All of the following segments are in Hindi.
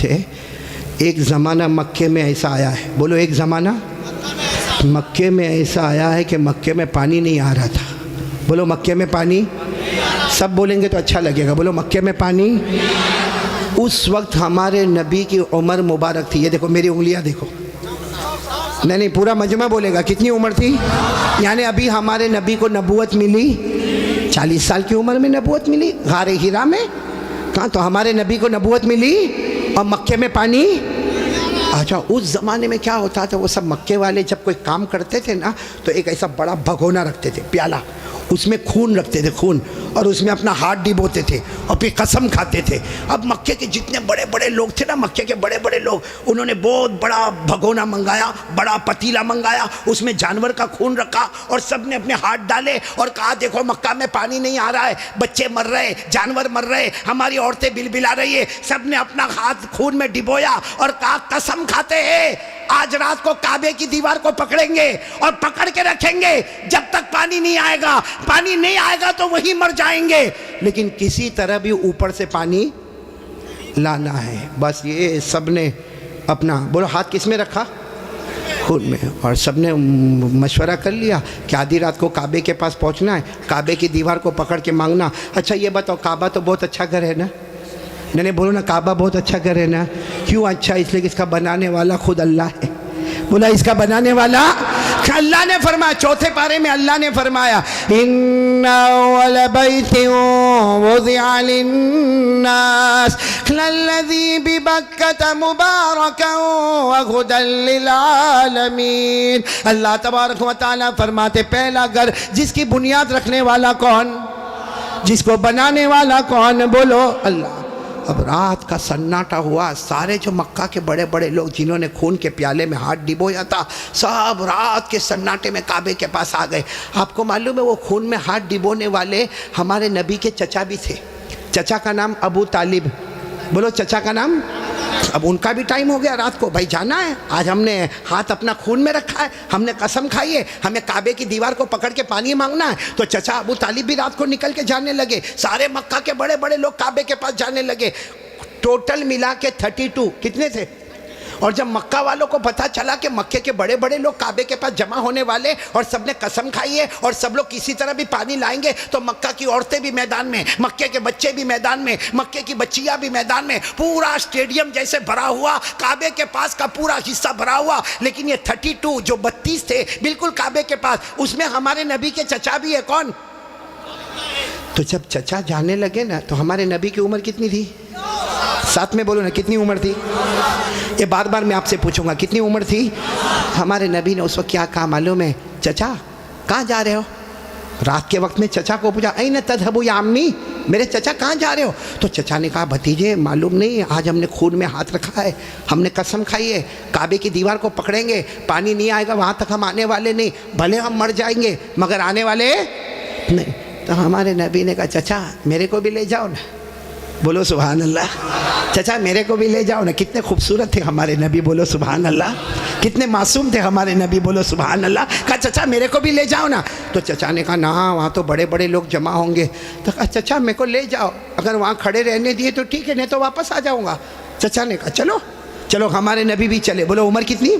थे। एक ज़माना मक्के में ऐसा आया है, बोलो एक ज़माना मक्के में ऐसा आया है कि मक्के में पानी नहीं आ रहा था। बोलो मक्के में पानी, सब बोलेंगे तो अच्छा लगेगा, बोलो मक्के में पानी। उस वक्त हमारे नबी की उम्र मुबारक थी, ये देखो मेरी उंगलियां देखो, नहीं पूरा मजमा बोलेगा, कितनी उम्र थी? यानी अभी हमारे नबी को नबूवत मिली 40 साल की उम्र में नबूवत मिली, गारे हिरा में। कहाँ? तो हमारे नबी को नबूवत मिली और मक्के में पानी। अच्छा, उस ज़माने में क्या होता था, वो सब मक्के वाले जब कोई काम करते थे ना तो एक ऐसा बड़ा भगोना रखते थे, प्याला, उसमें खून रखते थे, खून, और उसमें अपना हाथ डिबोते थे और फिर कसम खाते थे। अब मक्के के जितने बड़े बड़े लोग थे ना, मक्के के बड़े बड़े लोग, उन्होंने बहुत बड़ा भगोना मंगाया, बड़ा पतीला मंगाया, उसमें जानवर का खून रखा और सब ने अपने हाथ डाले और कहा देखो मक्का में पानी नहीं आ रहा है, बच्चे मर रहे, जानवर मर रहे, हमारी औरतें बिलबिला रही है। सब ने अपना हाथ खून में डिबोया और कहा कसम खाते हैं आज रात को काबे की दीवार को पकड़ेंगे और पकड़ के रखेंगे जब तक पानी नहीं आएगा। पानी नहीं आएगा तो वही मर जाएंगे, लेकिन किसी तरह भी ऊपर से पानी लाना है। बस ये सब ने अपना, बोलो हाथ किस में रखा? खून में। और सब ने मशवरा कर लिया कि आधी रात को काबे के पास पहुंचना है, काबे की दीवार को पकड़ के मांगना। अच्छा ये बताओ, काबा तो बहुत अच्छा घर है ना? नहीं बोलो ना, काबा बहुत अच्छा घर है ना? क्यों अच्छा? इसलिए कि इसका बनाने वाला खुद अल्लाह है। बोला इसका बनाने वाला अल्लाह ने फरमाया, चौथे पारे में अल्लाह ने फरमाया इन्ना अव्वल बैतिन वुज़िअ लिन्नास लल्लज़ी बिबक्कता मुबारकन व हुदन लिल आलमीन। अल्लाह तबारक व तआला फरमाते पहला घर जिसकी बुनियाद रखने वाला कौन? जिसको बनाने वाला कौन? बोलो अल्लाह। अब रात का सन्नाटा हुआ, सारे जो मक्का के बड़े बड़े लोग जिन्होंने खून के प्याले में हाथ डिबोया था, सब रात के सन्नाटे में काबे के पास आ गए। आपको मालूम है वो खून में हाथ डिबोने वाले हमारे नबी के चचा भी थे। चचा का नाम अबू तालिब, बोलो चचा का नाम। अब उनका भी टाइम हो गया, रात को भाई जाना है, आज हमने हाथ अपना खून में रखा है, हमने कसम खाई है, हमें काबे की दीवार को पकड़ के पानी मांगना है। तो चचा अबू तालिब भी रात को निकल के जाने लगे, सारे मक्का के बड़े बड़े लोग काबे के पास जाने लगे। टोटल मिला के 32 कितने थे? और जब मक्का वालों को पता चला कि मक्के के बड़े बड़े लोग काबे के पास जमा होने वाले और सबने कसम खाई है और सब लोग किसी तरह भी पानी लाएंगे, तो मक्का की औरतें भी मैदान में, मक्के के बच्चे भी मैदान में, मक्के की बच्चियां भी मैदान में, पूरा स्टेडियम जैसे भरा हुआ, काबे के पास का पूरा हिस्सा भरा हुआ। लेकिन ये 32 जो 32 थे बिल्कुल काबे के पास, उसमें हमारे नबी के चचा भी है। कौन? तो जब चचा जाने लगे ना, तो हमारे नबी की उम्र कितनी थी? साथ में बोलो ना, कितनी उम्र थी? ये बार बार मैं आपसे पूछूंगा कितनी उम्र थी? हमारे नबी ने उस वक्त क्या कहा मालूम है? चचा कहाँ जा रहे हो? रात के वक्त में चचा को पूछा ऐन तज़हबू या अम्मी, मेरे चचा कहाँ जा रहे हो? तो चचा ने कहा भतीजे मालूम नहीं, आज हमने खून में हाथ रखा है, हमने कसम खाई है काबे की दीवार को पकड़ेंगे, पानी नहीं आएगा वहाँ तक हम आने वाले नहीं, भले हम मर जाएंगे मगर आने वाले नहीं। तो हमारे नबी ने कहा चचा मेरे को भी ले जाओ ना। बोलो सुभान अल्लाह। चचा मेरे को भी ले जाओ ना। कितने खूबसूरत थे हमारे नबी, बोलो सुभान अल्लाह। कितने मासूम थे हमारे नबी, बोलो सुभान अल्लाह। कहा चचा मेरे को भी ले जाओ ना। तो चचा ने कहा ना, वहाँ तो बड़े बड़े लोग जमा होंगे। तो कहा चचा मेरे को ले जाओ, अगर वहाँ खड़े रहने दिए तो ठीक है, नहीं तो वापस आ जाऊँगा। चचा ने कहा चलो चलो। हमारे नबी भी चले। बोलो उम्र कितनी?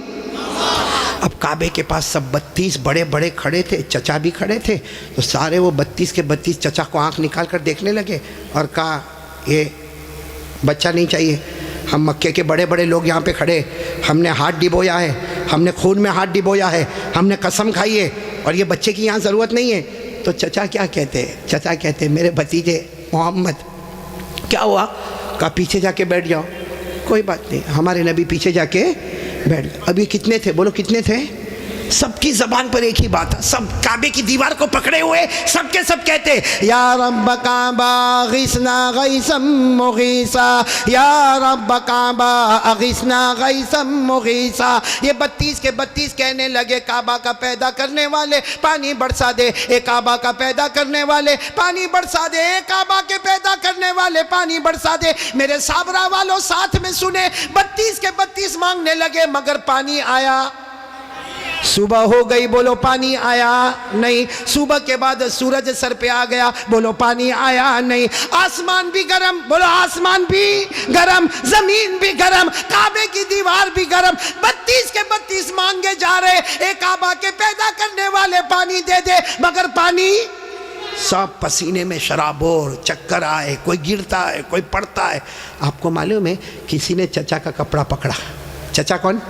अब काबे के पास सब 32 बड़े बड़े खड़े थे, चचा भी खड़े थे। तो सारे वो 32 के 32 चचा को आँख निकाल कर देखने लगे और कहा ये बच्चा नहीं चाहिए, हम मक्के के बड़े बड़े लोग यहाँ पे खड़े, हमने हाथ डिबोया है, हमने खून में हाथ डिबोया है, हमने कसम खाई है और ये बच्चे की यहाँ ज़रूरत नहीं है। तो चचा क्या कहते हैं? चचा कहते हैं मेरे भतीजे मोहम्मद क्या हुआ? कहा पीछे जाके बैठ जाओ। कोई बात नहीं। हमारे नबी पीछे जाके बैठ गए। अब ये कितने थे? बोलो कितने थे? सबकी जबान पर एक ही बात है, सब काबे की दीवार को पकड़े हुए सबके सब कहते या रब्ब काबा अगिसना गैसम मुगीसा, या रब्ब काबा अगिसना गैसम मुगीसा। ये 32 के 32 कहने लगे काबा का पैदा करने वाले पानी बरसा दे, ए काबा का पैदा करने वाले पानी बरसा दे, ए काबा के पैदा करने वाले पानी बरसा दे। मेरे साबरा वालों साथ में सुने, 32 के 32 मांगने लगे मगर पानी आया। सुबह हो गई, बोलो पानी आया नहीं। सुबह के बाद सूरज सर पे आ गया, बोलो पानी आया नहीं। आसमान भी गरम, बोलो आसमान भी गरम, जमीन भी गरम, काबे की दीवार भी गरम। 32 के 32 मांगे जा रहे, एक काबा के पैदा करने वाले पानी दे दे, मगर पानी सब पसीने में शराबोर, चक्कर आए, कोई गिरता है, कोई पड़ता है। आपको मालूम है किसी ने चचा का कपड़ा पकड़ा। चचा कौन?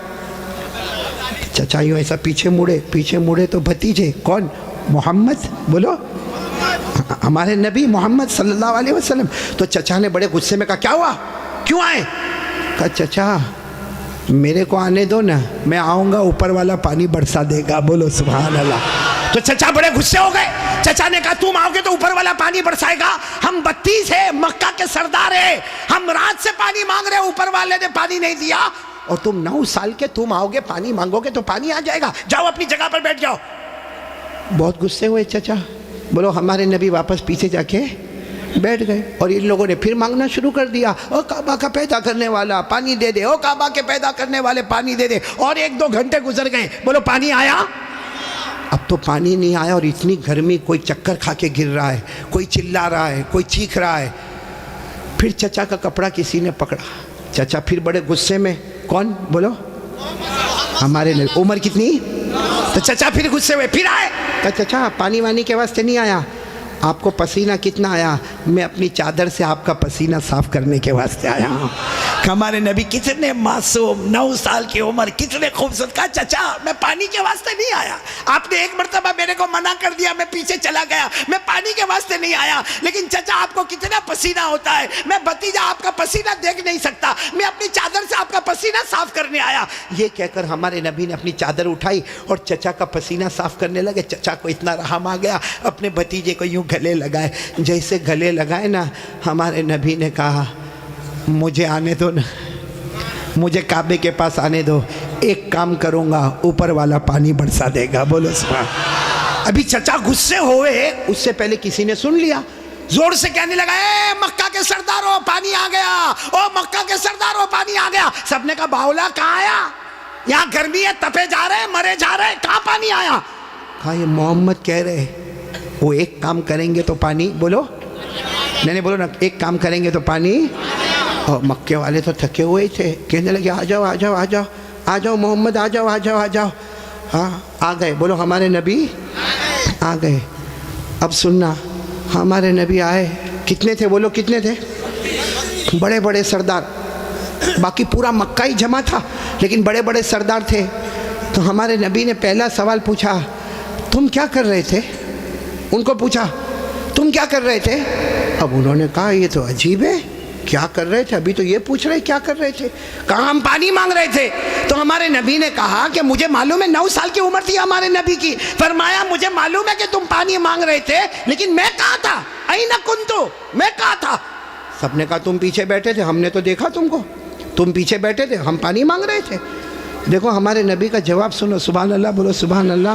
चचा यूँ ऐसा पीछे मुड़े तो भतीजे कौन? मोहम्मद, बोलो हमारे नबी मोहम्मद सल्लल्लाहु अलैहि वसल्लम। तो चचा ने बड़े गुस्से में कहा क्या हुआ, क्यों आए? कहा चचा मेरे को आने दो ना, मैं आऊँगा ऊपर वाला पानी बरसा देगा। बोलो सुभान अल्लाह। तो चचा बड़े गुस्से हो गए। चचा ने कहा तुम आओगे तो ऊपर वाला पानी बरसाएगा? हम 32 है, मक्का के सरदार है, हम रात से पानी मांग रहे, ऊपर वाले ने पानी नहीं दिया, और तुम 9 साल के तुम आओगे पानी मांगोगे तो पानी आ जाएगा, जाओ अपनी जगह पर बैठ जाओ। बहुत गुस्से हुए चचा। बोलो हमारे नबी वापस पीछे जाके बैठ गए, और इन लोगों ने फिर मांगना शुरू कर दिया, ओ काबा का पैदा करने वाला पानी दे दे, ओ काबा के पैदा करने वाले पानी दे दे। और 1-2 घंटे गुजर गए, बोलो पानी आया? अब तो पानी नहीं आया, और इतनी गर्मी, कोई चक्कर खा के गिर रहा है, कोई चिल्ला रहा है, कोई चीख रहा है। फिर चचा का कपड़ा किसी ने पकड़ा। चचा फिर बड़े गुस्से में, कौन? बोलो हमारे नबी। उम्र कितनी? तो चचा फिर गुस्से हुए, फिर आए। कहा चचा पानी वानी के वास्ते नहीं आया, आपको पसीना कितना आया? मैं अपनी चादर से आपका पसीना साफ करने के वास्ते आया हूँ। हमारे नबी कितने मासूम, 9 साल की उम्र, कितने खूबसूरत। कहा चचा मैं पानी के वास्ते नहीं आया, आपने एक मरतबा मेरे को मना कर दिया, मैं पीछे चला गया, मैं पानी के वास्ते नहीं आया। लेकिन चचा आपको कितना पसीना होता है, मैं भतीजा आपका पसीना देख नहीं सकता, मैं अपनी चादर से आपका पसीना साफ करने आया। ये कहकर हमारे नबी ने अपनी चादर उठाई और चचा का पसीना साफ करने लगे। चचा को इतना रहम आ गया, अपने भतीजे को यूँ गले लगाए। जैसे गले लगाए ना, हमारे नबी ने कहा मुझे आने दो ना, मुझे काबे के पास आने दो, एक काम करूँगा ऊपर वाला पानी बरसा देगा। बोलो सुभान। अभी चचा गुस्से हुए, उससे पहले किसी ने सुन लिया, जोर से कहने लगा ए मक्का के सरदारों पानी आ गया, ओ मक्का के सरदारों पानी आ गया। सबने कहा बावला कहाँ आया, यहाँ गर्मी है, तपे जा रहे, मरे जा रहे, कहाँ पानी आया? कहा ये मोहम्मद कह रहे, वो एक काम करेंगे तो पानी, बोलो नहीं बोलो ना, एक काम करेंगे तो पानी। और मक्के वाले तो थके हुए थे, कहने लगे आ जाओ आ जाओ आ जाओ आ जाओ मोहम्मद, आ जाओ आ जाओ आ जाओ। हाँ आ गए, बोलो हमारे नबी आ गए। अब सुनना, हमारे नबी आए, कितने थे बोलो, कितने थे? बड़े बड़े सरदार, बाकी पूरा मक्का ही जमा था, लेकिन बड़े बड़े सरदार थे। तो हमारे नबी ने पहला सवाल पूछा, तुम क्या कर रहे थे? उनको पूछा तुम क्या कर रहे थे? अब उन्होंने कहा ये तो अजीब है, क्या कर रहे थे? अभी तो ये पूछ रहे क्या कर रहे थे? कहा हम पानी मांग रहे थे। तो हमारे नबी ने कहा कि मुझे मालूम है, 9 साल की उम्र थी हमारे नबी की, फरमाया मुझे मालूम है कि तुम पानी मांग रहे थे, लेकिन मैं कहाँ था? अईना कुंतु, मैं कहाँ था? सबने कहा तुम पीछे बैठे थे, हमने तो देखा तुमको, तुम पीछे बैठे थे, हम पानी मांग रहे थे। देखो हमारे नबी का जवाब सुनो, सुभान अल्लाह, बोलो सुभान अल्लाह।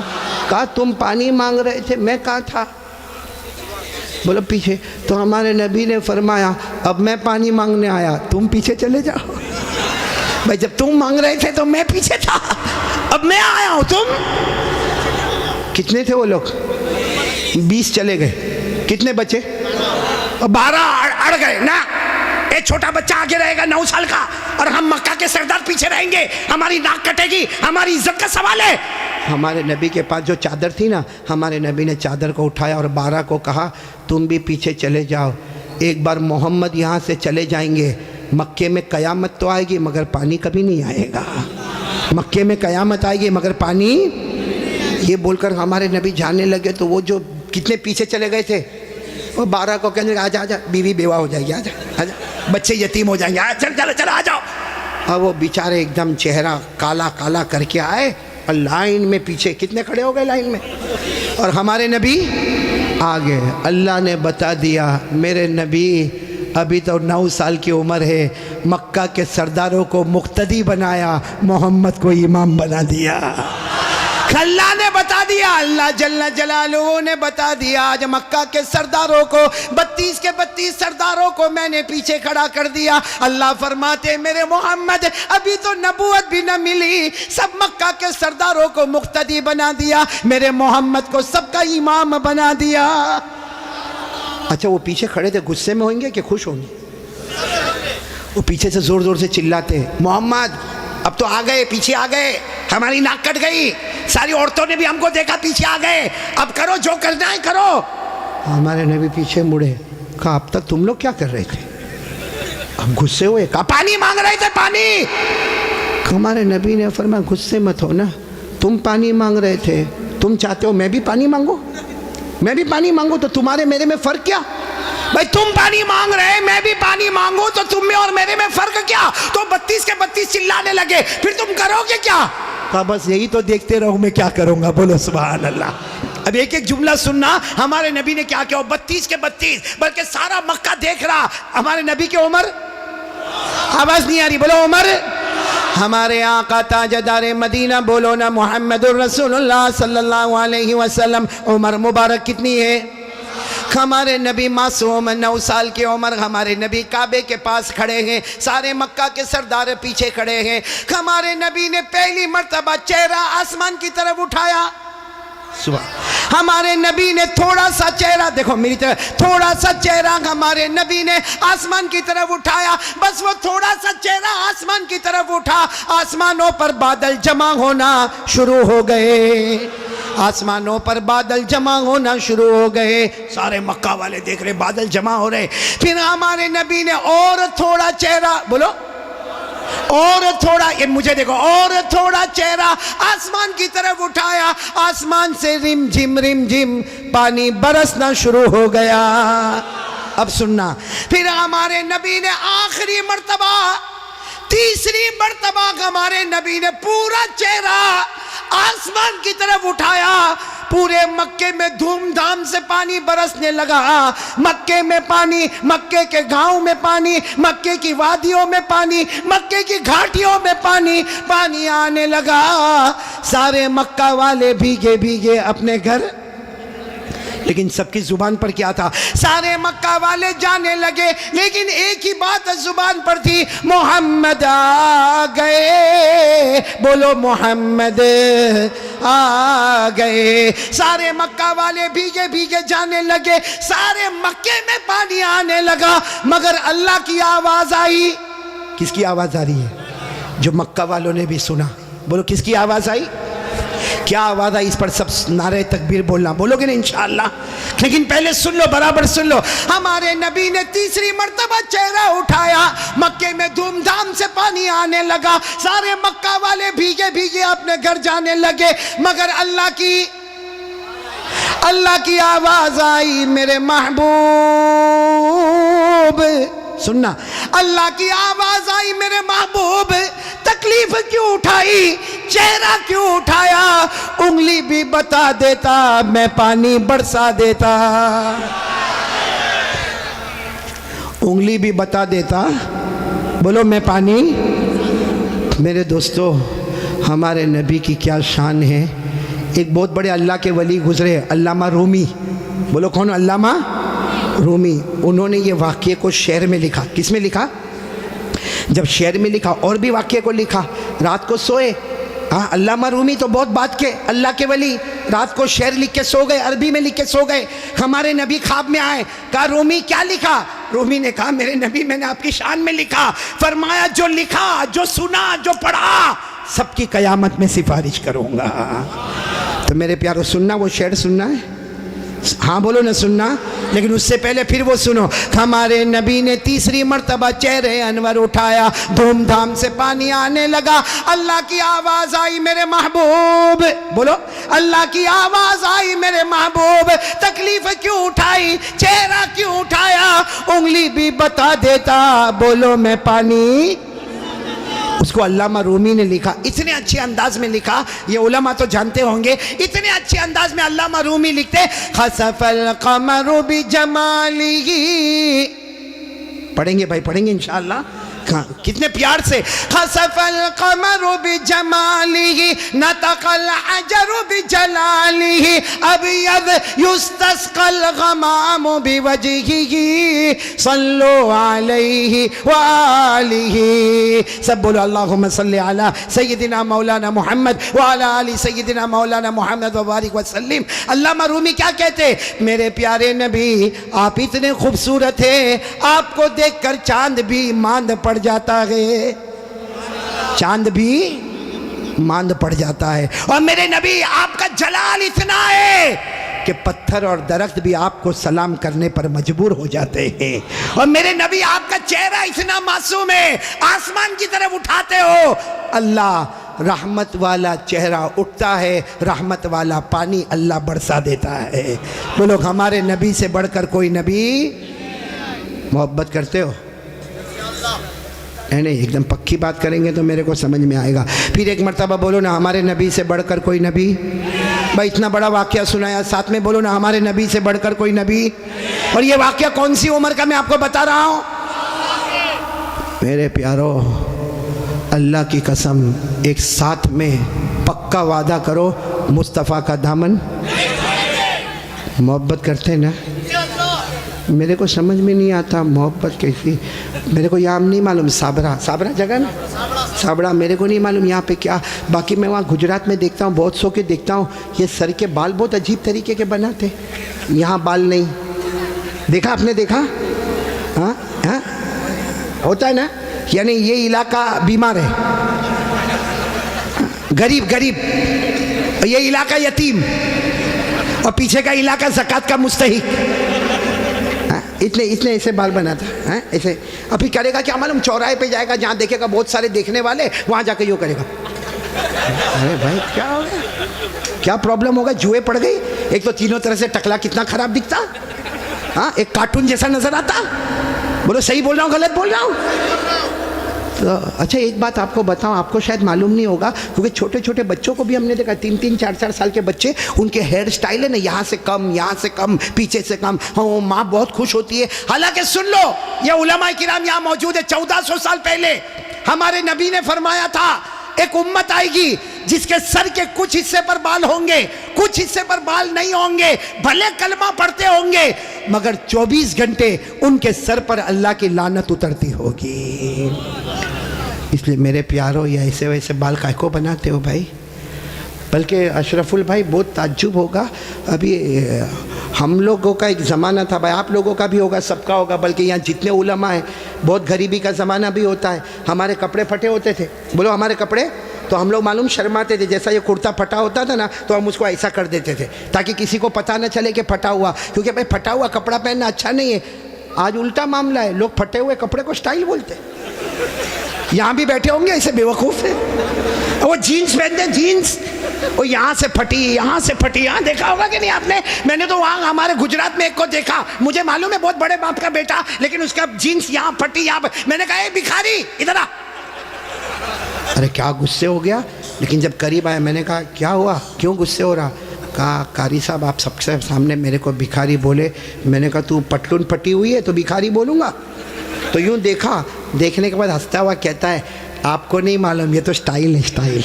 कहा तुम पानी मांग रहे थे, मैं कहाँ था? बोलो पीछे। तो हमारे नबी ने फरमाया अब मैं पानी मांगने आया, तुम पीछे चले जाओ। भाई जब तुम मांग रहे थे तो मैं पीछे था, अब मैं आया हूँ, तुम कितने थे वो लोग? 20 चले गए, कितने बचे? 12 अड़ गए ना। एक छोटा बच्चा आगे रहेगा 9 साल का, और हम मक्का के सरदार पीछे रहेंगे, हमारी नाक कटेगी, हमारी इज्जत का सवाल है। हमारे नबी के पास जो चादर थी ना, हमारे नबी ने चादर को उठाया और 12 को कहा तुम भी पीछे चले जाओ, एक बार मोहम्मद यहाँ से चले जाएंगे, मक्के में कयामत तो आएगी मगर पानी कभी नहीं आएगा, मक्के में कयामत आएगी मगर पानी। ये बोलकर हमारे नबी जाने लगे। तो वो जो कितने पीछे चले गए थे, वो 12 को कहने लगे आजा आजा, बीवी बेवा हो जाएगी, आजा आजा, बच्चे यतीम हो जाएंगे, चल चल चल आ जाओ। और वो बेचारे एकदम चेहरा काला काला करके आए और लाइन में पीछे कितने खड़े हो गए लाइन में, और हमारे नबी आ गए। अल्लाह ने बता दिया मेरे नबी अभी तो 9 साल की उम्र है, मक्का के सरदारों को मुक्तदी बनाया, मोहम्मद को इमाम बना दिया। अल्लाह ने बता दिया, अल्लाह जल्ला जलालुहू ने बता दिया। आज मक्का के सरदारों को 32 के 32 सरदारों को मैंने पीछे खड़ा कर दिया। अल्लाह फरमाते मेरे मोहम्मद अभी तो नबूवत भी न मिली, सब मक्का के सरदारों को मुक्तदी बना दिया, मेरे मोहम्मद को सबका इमाम बना दिया। अच्छा वो पीछे खड़े थे, गुस्से में होंगे कि खुश होंगे? वो पीछे से जोर जोर से चिल्लाते मोहम्मद अब तो आ गए, पीछे आ गए, हमारी नाक कट गई, सारी औरतों ने भी हमको देखा, पीछे आ गए, अब करो जो करना है करो। हमारे नबी पीछे मुड़े, कहा अब तक तुम लोग क्या कर रहे थे? हम गुस्से हुए, कहा पानी मांग रहे थे, पानी। हमारे नबी ने फरमाया गुस्से मत हो ना, तुम पानी मांग रहे थे, तुम चाहते हो मैं भी पानी मांगू? मैं भी पानी मांगू तो तुम्हारे मेरे में फर्क क्या? भाई तुम पानी मांग रहे, मैं भी पानी मांगू तो तुम में और मेरे में फर्क क्या? तो 32 के 32 चिल्लाने लगे, फिर तुम करोगे क्या? कहा बस यही तो देखते रहो, मैं क्या करूंगा। बोलो सुभान अल्लाह। अब एक एक जुमला सुनना, हमारे नबी ने क्या किया। 32 के 32 बल्कि सारा मक्का देख रहा, हमारे नबी की उम्र, आवाज नहीं आ रही, बोलो उम्र। हमारे आका ताजदार मदीना, बोलो ना मुहम्मदुर रसूलुल्लाह सल्लल्लाहु अलैहि वसल्लम, उम्र मुबारक कितनी है? हमारे नबी मासूम 9 साल की उम्र, हमारे नबी काबे के पास खड़े हैं, सारे मक्का के सरदार पीछे खड़े हैं। हमारे नबी ने पहली मर्तबा चेहरा आसमान की तरफ उठाया, सुबह। हमारे नबी ने थोड़ा सा चेहरा, देखो मेरी तरफ, थोड़ा सा चेहरा हमारे नबी ने आसमान की तरफ उठाया। बस वो थोड़ा सा चेहरा आसमान की तरफ उठा, आसमानों पर बादल जमा होना शुरू हो गए, आसमानों पर बादल जमा होना शुरू हो गए। सारे मक्का वाले देख रहे बादल जमा हो रहे। फिर हमारे नबी ने और थोड़ा चेहरा, बोलो और थोड़ा, ये मुझे देखो, और थोड़ा चेहरा आसमान की तरफ उठाया, आसमान से रिम झिम पानी बरसना शुरू हो गया। अब सुनना, फिर हमारे नबी ने आखिरी मर्तबा, तीसरी मर्तबा हमारे नबी ने पूरा चेहरा आसमान की तरफ उठाया, पूरे मक्के में धूमधाम से पानी बरसने लगा। मक्के में पानी, मक्के के गांव में पानी, मक्के की वादियों में पानी, मक्के की घाटियों में पानी, पानी आने लगा। सारे मक्का वाले भीगे भीगे अपने घर, लेकिन सबकी जुबान पर क्या था? सारे मक्का वाले जाने लगे, लेकिन एक ही बात जुबान पर थी, मोहम्मद आ गए। बोलो मोहम्मद आ गए। सारे मक्का वाले भीगे भीगे जाने लगे, सारे मक्के में पानी आने लगा, मगर अल्लाह की आवाज आई। किसकी आवाज आ रही है? जो मक्का वालों ने भी सुना। बोलो किसकी आवाज आई? क्या आवाज आई? इस पर सब नारे तकबीर बोलना, बोलोगे ना इंशाअल्लाह। लेकिन पहले सुन लो, बराबर सुन लो। हमारे नबी ने तीसरी मर्तबा चेहरा उठाया, मक्के में धूमधाम से पानी आने लगा, सारे मक्का वाले भीगे भीगे अपने घर जाने लगे, मगर अल्लाह की आवाज आई, मेरे महबूब, सुनना, अल्लाह की आवाज आई, मेरे महबूब तकलीफ क्यों उठाई, चेहरा क्यों उठाया? उंगली भी बता देता, मैं पानी बरसा देता। उंगली भी बता देता, बोलो मैं पानी। मेरे दोस्तों, हमारे नबी की क्या शान है। एक बहुत बड़े अल्लाह के वली गुजरे, अल्लामा रूमी। बोलो कौन? अल्लामा रूमी। उन्होंने ये वाक़ये को शेर में लिखा। किस में लिखा? जब शेर में लिखा, और भी वाक़ये को लिखा। रात को सोए, हाँ, अल्लामा रूमी तो बहुत बात के अल्लाह के वली, रात को शेर लिख के सो गए, अरबी में लिख के सो गए। हमारे नबी ख्वाब में आए, कहा रूमी क्या लिखा? रूमी ने कहा मेरे नबी मैंने आपकी शान में लिखा। फरमाया जो लिखा, जो सुना, जो पढ़ा, सबकी कयामत में सिफारिश करूँगा। तो मेरे प्यारो, सुनना, वो शेर सुनना है? हाँ बोलो ना, सुनना। लेकिन उससे पहले फिर वो सुनो। हमारे नबी ने तीसरी मर्तबा चेहरे अनवर उठाया, धूमधाम से पानी आने लगा। अल्लाह की आवाज आई, मेरे महबूब, बोलो अल्लाह की आवाज आई, मेरे महबूब तकलीफ क्यों उठाई, चेहरा क्यों उठाया? उंगली भी बता देता, बोलो मैं पानी। उसको अल्लामा रूमी ने लिखा, इतने अच्छे अंदाज में लिखा, ये उलमा तो जानते होंगे, इतने अच्छे अंदाज में अल्लामा रूमी लिखते, खसफल कमरु बिजमालिही, पढ़ेंगे भाई, पढ़ेंगे इंशाअल्लाह। कितने प्यार से, खसफल कमरु बिजमालिही नतकल अजरु बिजलालिही अबयद युस्तस्कल गमामु बिवजहिही सल्लु अलैहि व आलिही। सब बोलो अल्लाहुम्मा सल्ली अला सय्यदिना मौलाना मोहम्मद व अला आलि सय्यदिना मौलाना मोहम्मद व बारिक वसल्लिम। अल्लामा रूमी क्या कहते, मेरे प्यारे नबी आप इतने खूबसूरत हैं, आपको देखकर चांद भी मांद पड़ जाता है, चांद भी मांद पड़ जाता है। और मेरे नबी आपका जलाल इतना है कि पत्थर और दरख्त भी आपको सलाम करने पर मजबूर हो जाते हैं। और मेरे नबी आपका चेहरा इतना मासूम है, आसमान की तरफ उठाते हो, अल्लाह रहमत वाला चेहरा उठता है, रहमत वाला पानी अल्लाह बरसा देता है। बोलो हमारे नबी से बढ़कर कोई नबी। मोहब्बत करते हो? नहीं, एकदम पक्की बात करेंगे तो मेरे को समझ में आएगा। फिर एक मर्तबा बोलो ना, हमारे नबी से बढ़कर कोई नबी। भाई इतना बड़ा वाक़या सुनाया, साथ में बोलो ना, हमारे नबी से बढ़कर कोई नबी। और ये वाक़या कौन सी उम्र का मैं आपको बता रहा हूँ? मेरे प्यारो, अल्लाह की कसम, एक साथ में पक्का वादा करो, मुस्तफ़ा का दामन। मोहब्बत करते हैं ना? मेरे को समझ में नहीं आता मोहब्बत कैसी। मेरे को यहाँ नहीं मालूम, साबरा जगह ना, साबरा मेरे को नहीं मालूम यहाँ पे क्या। बाकी मैं वहाँ गुजरात में देखता हूँ, बहुत सौ के देखता हूँ, ये सर के बाल बहुत अजीब तरीके के बनाते, यहाँ बाल नहीं। देखा आपने? देखा? हाँ हाँ, होता है ना, यानी ये इलाका बीमार है, गरीब, ये इलाका यतीम, और पीछे का इलाका ज़कात का मुस्तहिक। इतने ऐसे बाल बनाता है ऐसे। अभी करेगा क्या मालूम, चौराहे पे जाएगा, जहाँ देखेगा बहुत सारे देखने वाले, वहाँ जाके यूँ करेगा। अरे भाई क्या हो गया, क्या प्रॉब्लम होगा? जुए पड़ गई? एक तो तीनों तरह से टकला कितना खराब दिखता, हाँ, एक कार्टून जैसा नजर आता। बोलो सही बोल रहा हूँ गलत बोल रहा हूँ? तो अच्छा एक बात आपको बताऊं, आपको शायद मालूम नहीं होगा, क्योंकि छोटे छोटे बच्चों को भी हमने देखा, 3-3, 4-4 साल के बच्चे, उनके हेयर स्टाइल है ना, यहाँ से कम, यहाँ से कम, पीछे से कम। हाँ, माँ बहुत खुश होती है। हालांकि सुन लो, ये उलमा किराम यहाँ मौजूद है, 1400 साल पहले हमारे नबी ने फरमाया था, एक उम्मत आएगी जिसके सर के कुछ हिस्से पर बाल होंगे, कुछ हिस्से पर बाल नहीं होंगे, भले कलमा पढ़ते होंगे, मगर 24 घंटे उनके सर पर अल्लाह की लानत उतरती होगी। इसलिए मेरे प्यारो, ये ऐसे वैसे बाल काहे को बनाते हो भाई? बल्कि अशरफुल भाई बहुत ताज्जुब होगा, अभी हम लोगों का एक ज़माना था भाई, आप लोगों का भी होगा, सबका होगा, बल्कि यहाँ जितने उलमा हैं, बहुत गरीबी का ज़माना भी होता है। हमारे कपड़े फटे होते थे, बोलो हमारे कपड़े, तो हम लोग मालूम शर्माते थे, जैसा ये कुर्ता फटा होता था ना, तो हम उसको ऐसा कर देते थे ताकि किसी को पता न चले कि फटा हुआ, क्योंकि भाई फटा हुआ कपड़ा पहनना अच्छा नहीं है। आज उल्टा मामला है, लोग फटे हुए कपड़े को स्टाइल बोलते। यहाँ भी बैठे होंगे ऐसे बेवकूफ़ है, वो जीन्स पहनते, जीन्स वो यहाँ से फटी, यहाँ से फटी, यहाँ देखा होगा कि नहीं आपने? मैंने तो वहाँ हमारे गुजरात में एक को देखा, मुझे मालूम है बहुत बड़े बाप का बेटा, लेकिन उसका जीन्स यहाँ फटी, यहाँ। मैंने कहा भिखारी इधर आ। अरे क्या गुस्से हो गया, लेकिन जब करीब आया मैंने कहा क्या हुआ, क्यों गुस्से हो रहा? कहा कारी साहब आप सबसे सामने मेरे को भिखारी बोले। मैंने कहा तू पटलून फटी हुई है तो भिखारी बोलूँगा? तो यूँ देखा, देखने के बाद हंसता हुआ कहता है आपको नहीं मालूम, ये तो स्टाइल है, स्टाइल।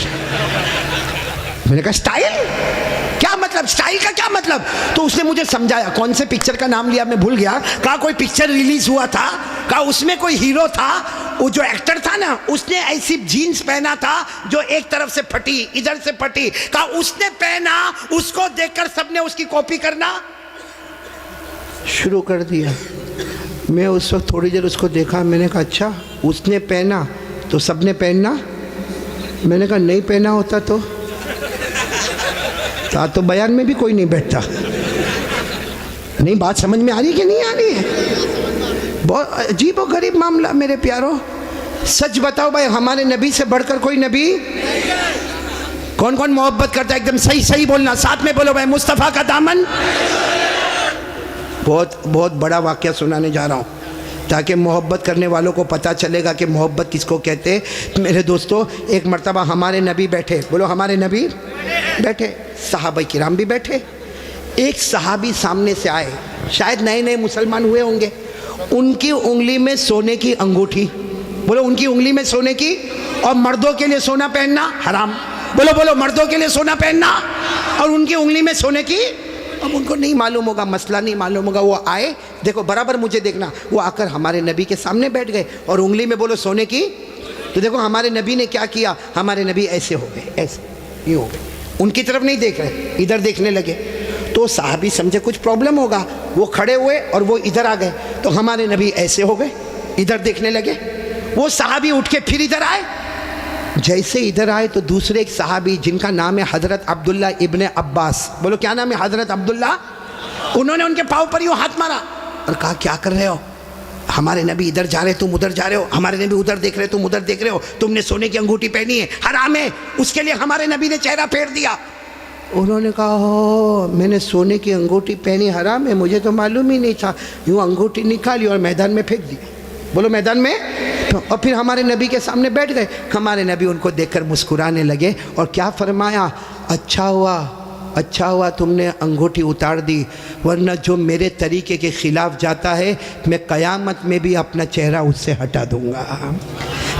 मैंने कहा स्टाइल क्या मतलब, स्टाइल का क्या मतलब? तो उसने मुझे समझाया, कौन से पिक्चर का नाम लिया मैं भूल गया। कहा कोई पिक्चर रिलीज हुआ था, कहा उसमें कोई हीरो था, वो जो एक्टर था ना, उसने ऐसी जीन्स पहना था जो एक तरफ से फटी, इधर से फटी। कहा उसने पहना, उसको देखकर सबने उसकी कॉपी करना शुरू कर दिया। मैं उस वक्त थोड़ी देर उसको देखा, मैंने कहा अच्छा उसने पहना तो सबने पहनना? मैंने कहा नहीं पहना होता तो बयान में भी कोई नहीं बैठता। नहीं, बात समझ में आ रही कि नहीं आ रही है? बहुत अजीब और गरीब मामला मेरे प्यारो। सच बताओ भाई, हमारे नबी से बढ़कर कोई नबी? कौन कौन मोहब्बत करता है? एकदम सही सही बोलना, साथ में बोलो भाई, मुस्तफ़ा का दामन। बहुत बहुत बड़ा वाक़या सुनाने जा रहा हूँ ताकि मोहब्बत करने वालों को पता चलेगा कि मोहब्बत किसको कहते हैं। मेरे दोस्तों, एक मर्तबा हमारे नबी बैठे, बोलो हमारे नबी बैठे, सहाबा किराम भी बैठे। एक सहाबी सामने से आए, शायद नए नए मुसलमान हुए होंगे, उनकी उंगली में सोने की अंगूठी, बोलो उनकी उंगली में सोने की, और मर्दों के लिए सोना पहनना हराम। बोलो बोलो मर्दों के लिए सोना पहनना और उनकी उंगली में सोने की। अब उनको नहीं मालूम होगा, मसला नहीं मालूम होगा, वो आए, देखो बराबर मुझे देखना, वो आकर हमारे नबी के सामने बैठ गए और उंगली में बोलो सोने की। तो देखो हमारे नबी ने क्या किया, हमारे नबी ऐसे हो गए, ऐसे ये हो गए, उनकी तरफ नहीं देख रहे, इधर देखने लगे। तो साहबी समझे कुछ प्रॉब्लम होगा, वो खड़े हुए और वो इधर आ गए, तो हमारे नबी ऐसे हो गए, इधर देखने लगे। वो साहबी उठ के फिर इधर आए, जैसे इधर आए तो दूसरे एक साहबी जिनका नाम है हजरत अब्दुल्ला इब्ने अब्बास, बोलो क्या नाम है, हजरत अब्दुल्ला, उन्होंने उनके पाँव पर यूँ हाथ मारा और कहा क्या कर रहे हो, हमारे नबी इधर जा रहे तुम उधर जा रहे हो, हमारे नबी उधर देख रहे तुम उधर देख रहे हो, तुमने सोने की अंगूठी पहनी है, हराम है, उसके लिए हमारे नबी ने चेहरा फेर दिया। उन्होंने कहा हो मैंने सोने की अंगूठी पहनी, हराम है, मुझे तो मालूम ही नहीं था। यूँ अंगूठी निकाली और मैदान में फेंक दी, बोलो मैदान में। और फिर हमारे नबी के सामने बैठ गए। हमारे नबी उनको देखकर मुस्कुराने लगे और क्या फरमाया, अच्छा हुआ तुमने अंगूठी उतार दी, वरना जो मेरे तरीके के ख़िलाफ़ जाता है मैं क़यामत में भी अपना चेहरा उससे हटा दूंगा।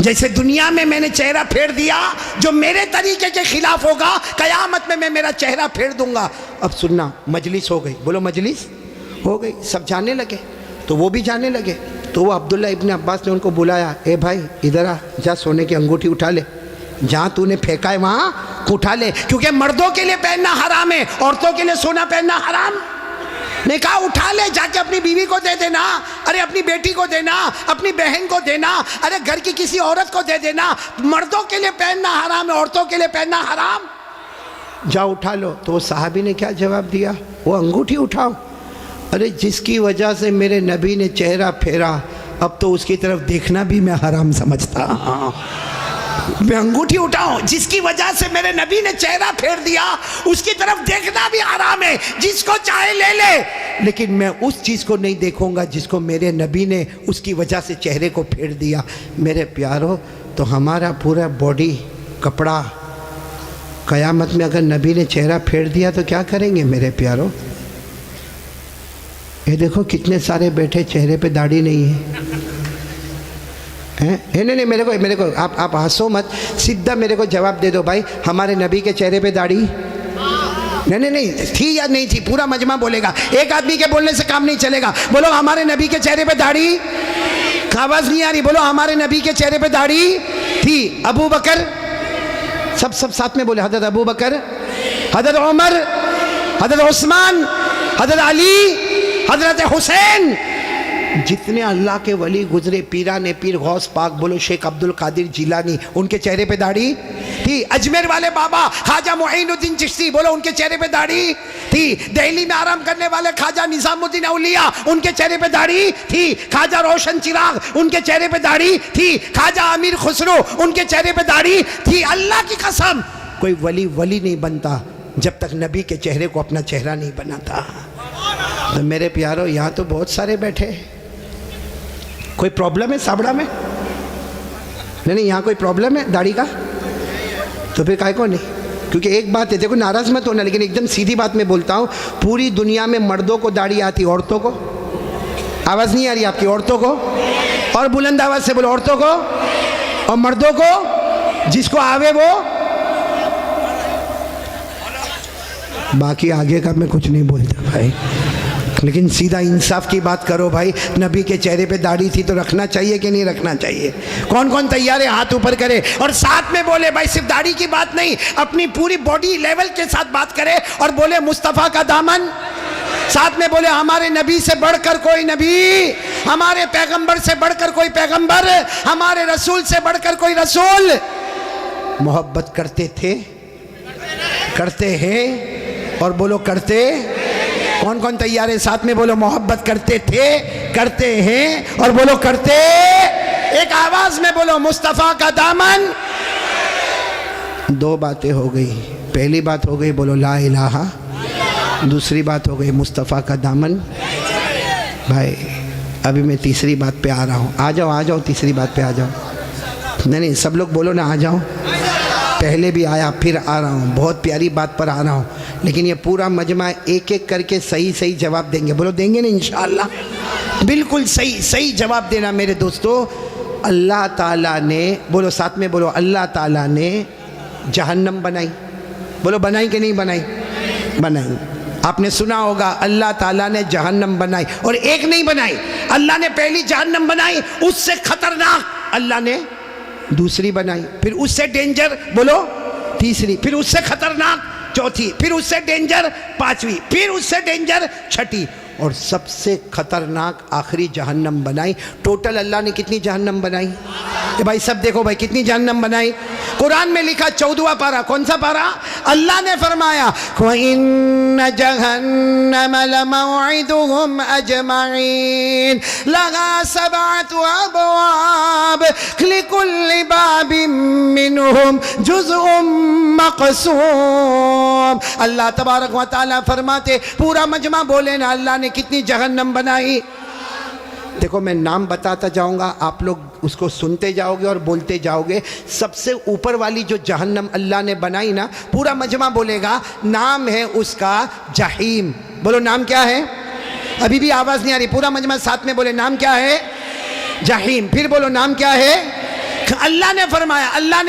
जैसे दुनिया में मैंने चेहरा फेर दिया, जो मेरे तरीके के ख़िलाफ़ होगा क़यामत में मैं मेरा चेहरा फेर दूंगा। अब सुनना, मजलिस हो गई, बोलो मजलिस हो गई, सब जाने लगे, तो वो भी जाने लगे। तो वो अब्दुल्ला इब्ने अब्बास ने उनको बुलाया, ए भाई इधर आ, जा सोने की अंगूठी उठा ले, जहाँ तूने फेंका है वहाँ उठा ले, क्योंकि मर्दों के लिए पहनना हराम है, औरतों के लिए सोना पहनना हराम। ने कहा उठा ले, जाके अपनी बीवी को दे देना, अरे अपनी बेटी को देना, अपनी बहन को देना, अरे घर की किसी औरत को दे देना। मर्दों के लिए पहनना हराम है, औरतों के लिए पहनना हराम। जा उठा लो। तो वो साहबी ने क्या जवाब दिया, वो अंगूठी उठाओ, अरे जिसकी वजह से मेरे नबी ने चेहरा फेरा, अब तो उसकी तरफ देखना भी मैं हराम समझता। मैं अंगूठी उठाऊं, जिसकी वजह से मेरे नबी ने चेहरा फेर दिया, उसकी तरफ देखना भी हराम है, जिसको चाहे ले ले, लेकिन मैं उस चीज़ को नहीं देखूंगा जिसको मेरे नबी ने उसकी वजह से चेहरे को फेर दिया। मेरे प्यारो, तो हमारा पूरा बॉडी कपड़ा क़यामत में अगर नबी ने चेहरा फेर दिया तो क्या करेंगे मेरे प्यारो। ये देखो कितने सारे बैठे, चेहरे पे दाढ़ी नहीं है। नहीं मेरे को आप हंसो मत, सीधा मेरे को जवाब दे दो भाई, हमारे नबी के चेहरे पे दाढ़ी नहीं थी या नहीं थी, पूरा मजमा बोलेगा, एक आदमी के बोलने से काम नहीं चलेगा। बोलो हमारे नबी के चेहरे पे दाढ़ी, आवाज नहीं आ रही, बोलो हमारे नबी के चेहरे पे दाढ़ी थी। अबू बकर, सब साथ में बोले, हजरत अबू बकर, हजरत उमर, हजरत उस्मान, हजरत अली, हजरत हुसैन, जितने अल्लाह के वली गुजरे, पीराने पीर गौस पाक, बोलो शेख अब्दुल कादिर जिलानी, उनके चेहरे पे दाढ़ी थी। अजमेर वाले बाबा ख्वाजा मुईनुद्दीन चिश्ती, बोलो उनके चेहरे पे दाढ़ी थी। दिल्ली में आराम करने वाले ख्वाजा निजामुद्दीन औलिया, उनके चेहरे पे दाढ़ी थी। ख्वाजा रोशन चिराग, उनके चेहरे पे दाढ़ी थी। ख्वाजा अमीर खुसरो, उनके चेहरे पे दाढ़ी थी। अल्लाह की कसम, कोई वली नहीं बनता जब तक नबी के चेहरे को अपना चेहरा नहीं बनाता। तो मेरे प्यारो, यहाँ तो बहुत सारे बैठे, कोई प्रॉब्लम है साबड़ा में? नहीं यहाँ कोई प्रॉब्लम है दाढ़ी का? तो फिर काहे को नहीं? क्योंकि एक बात है, देखो नाराज मत होना, लेकिन एकदम सीधी बात मैं बोलता हूँ, पूरी दुनिया में मर्दों को दाढ़ी आती, औरतों को आवाज़ नहीं आ रही आपकी, औरतों को, और बुलंद आवाज़ से बोलो, औरतों को और मर्दों को, जिसको आवे वो। बाकी आगे का मैं कुछ नहीं बोलता भाई, लेकिन सीधा इंसाफ की बात करो भाई। नबी के चेहरे पे दाढ़ी थी तो रखना चाहिए कि नहीं रखना चाहिए? कौन कौन तैयार है हाथ ऊपर करे और साथ में बोले भाई, सिर्फ दाढ़ी की बात नहीं, अपनी पूरी बॉडी लेवल के साथ बात करे और बोले मुस्तफ़ा का दामन, साथ में बोले हमारे नबी से बढ़कर कोई नबी, हमारे पैगंबर से बढ़कर कोई पैगंबर, हमारे रसूल से बढ़कर कोई रसूल। मोहब्बत करते थे, करते हैं, और बोलो करते। कौन कौन तैयार है? साथ में बोलो मोहब्बत करते थे, करते हैं, और बोलो करते। एक आवाज में बोलो मुस्तफ़ा का दामन। दो बातें हो गई, पहली बात हो गई बोलो ला इलाहा, दूसरी बात हो गई मुस्तफ़ा का दामन। भाई अभी मैं तीसरी बात पे आ रहा हूँ, आ जाओ तीसरी बात पे आ जाओ। नहीं सब लोग बोलो ना, आ जाओ। पहले भी आया, फिर आ रहा हूँ, बहुत प्यारी बात पर आ रहा हूँ, लेकिन ये पूरा मजमा एक एक करके सही जवाब देंगे। बोलो देंगे ना इंशाअल्लाह? बिल्कुल सही जवाब देना मेरे दोस्तों। अल्लाह ताला ने, बोलो साथ में बोलो, अल्लाह ताला ने जहन्नम बनाई। बोलो बनाई कि नहीं बनाई? बनाई। आपने सुना होगा अल्लाह ताला ने जहन्नम बनाई, और एक नहीं बनाई, अल्लाह ने पहली जहन्नम बनाई, उससे खतरनाक अल्लाह ने दूसरी बनाई, फिर उससे डेंजर बोलो तीसरी, फिर उससे खतरनाक चौथी, फिर उससे डेंजर पांचवी, फिर उससे डेंजर छठी, और सबसे खतरनाक आखिरी जहन्नम बनाई। टोटल अल्लाह ने कितनी जहन्नम बनाई? भाई सब देखो भाई, कितनी जहन्नम बनाई? कुरान में लिखा 14वां पारा, कौन सा पारा? अल्लाह ने फरमाया इन्न जहन्नम लमौइदुहुम अजमईन लहा सबअतु अबवाब लिकुल्लि बाबिन मिनहुम जुज़उम मक़सूम। अल्लाह तबारक व तआला फरमाते, पूरा मजमा बोले ना, अल्लाह ने कितनी जहन्नम बनाई। देखो मैं नाम बताता जाऊंगा, आप लोग उसको सुनते जाओगे और बोलते जाओगे। सबसे ऊपर वाली जो जहन्नम अल्लाह ने बनाई ना, पूरा मजमा बोलेगा, नाम है उसका जहीम। बोलो नाम क्या है? अभी भी आवाज़ नहीं आ रही, पूरा मजमा साथ में बोले, नाम क्या है? जहीम। फिर बोलो नाम क्या है? अल्लाह ने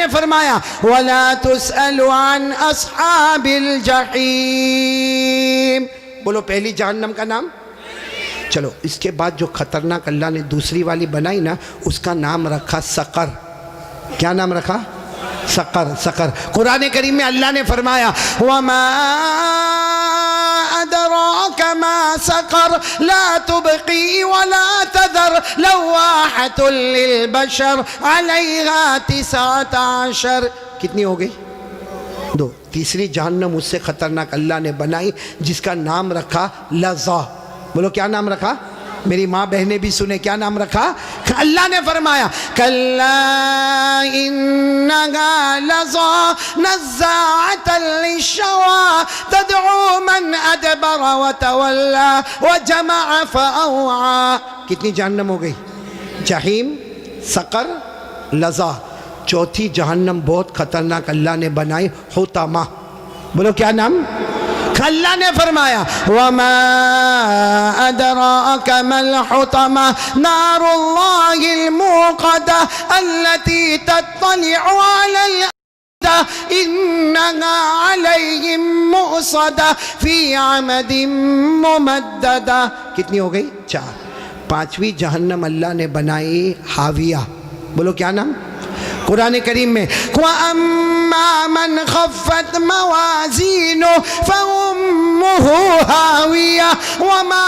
फरमाया वला तुसअलु अन अस्हाबिल जहीम। बोलो पहली जहन्नम का नाम। चलो इसके बाद जो खतरनाक अल्लाह ने दूसरी वाली बनाई ना, उसका नाम रखा सकर। क्या नाम रखा? सकर। सकर। कुरान करीम में अल्लाह ने फरमाया वमा अदराका मा सकर ला तुबकी वला तदर लवाहतुल लिलबशर अलैहा 19। कितनी हो गई? 2। तीसरी जहन्नम उससे खतरनाक अल्लाह ने बनाई, जिसका नाम रखा लज़ा। बोलो क्या नाम रखा? मेरी माँ बहनें भी सुने, क्या नाम रखा? अल्लाह ने फरमाया कल्ला इन्नहा लज़ा नज़्ज़ाअतन लिश्शवा तदउ मन अदबर व तवल्ला व जमअ फअवा। कितनी जहन्नम हो गई? जहीम, सकर, लज़ा। चौथी जहन्नम बहुत खतरनाक अल्लाह ने बनाई, हुतमा। बोलो क्या नाम? अल्लाह ने फरमाया वमा अदराका मल हुतमा नारुल्लाहिल मूक़दा अल्लती तत्तलिउ अलल अफ़दा इन्नहा अलैहिम मुअसदा फी अमदिन मुमद्ददा। कितनी हो गई? 4। पांचवी जहन्नम अल्लाह ने बनाई हाविया। बोलो क्या नाम? कुरान करीम में वअम्मा मन खफ़्फ़त मवाज़ीनुहु फ़उम्मुहु हाविया वमा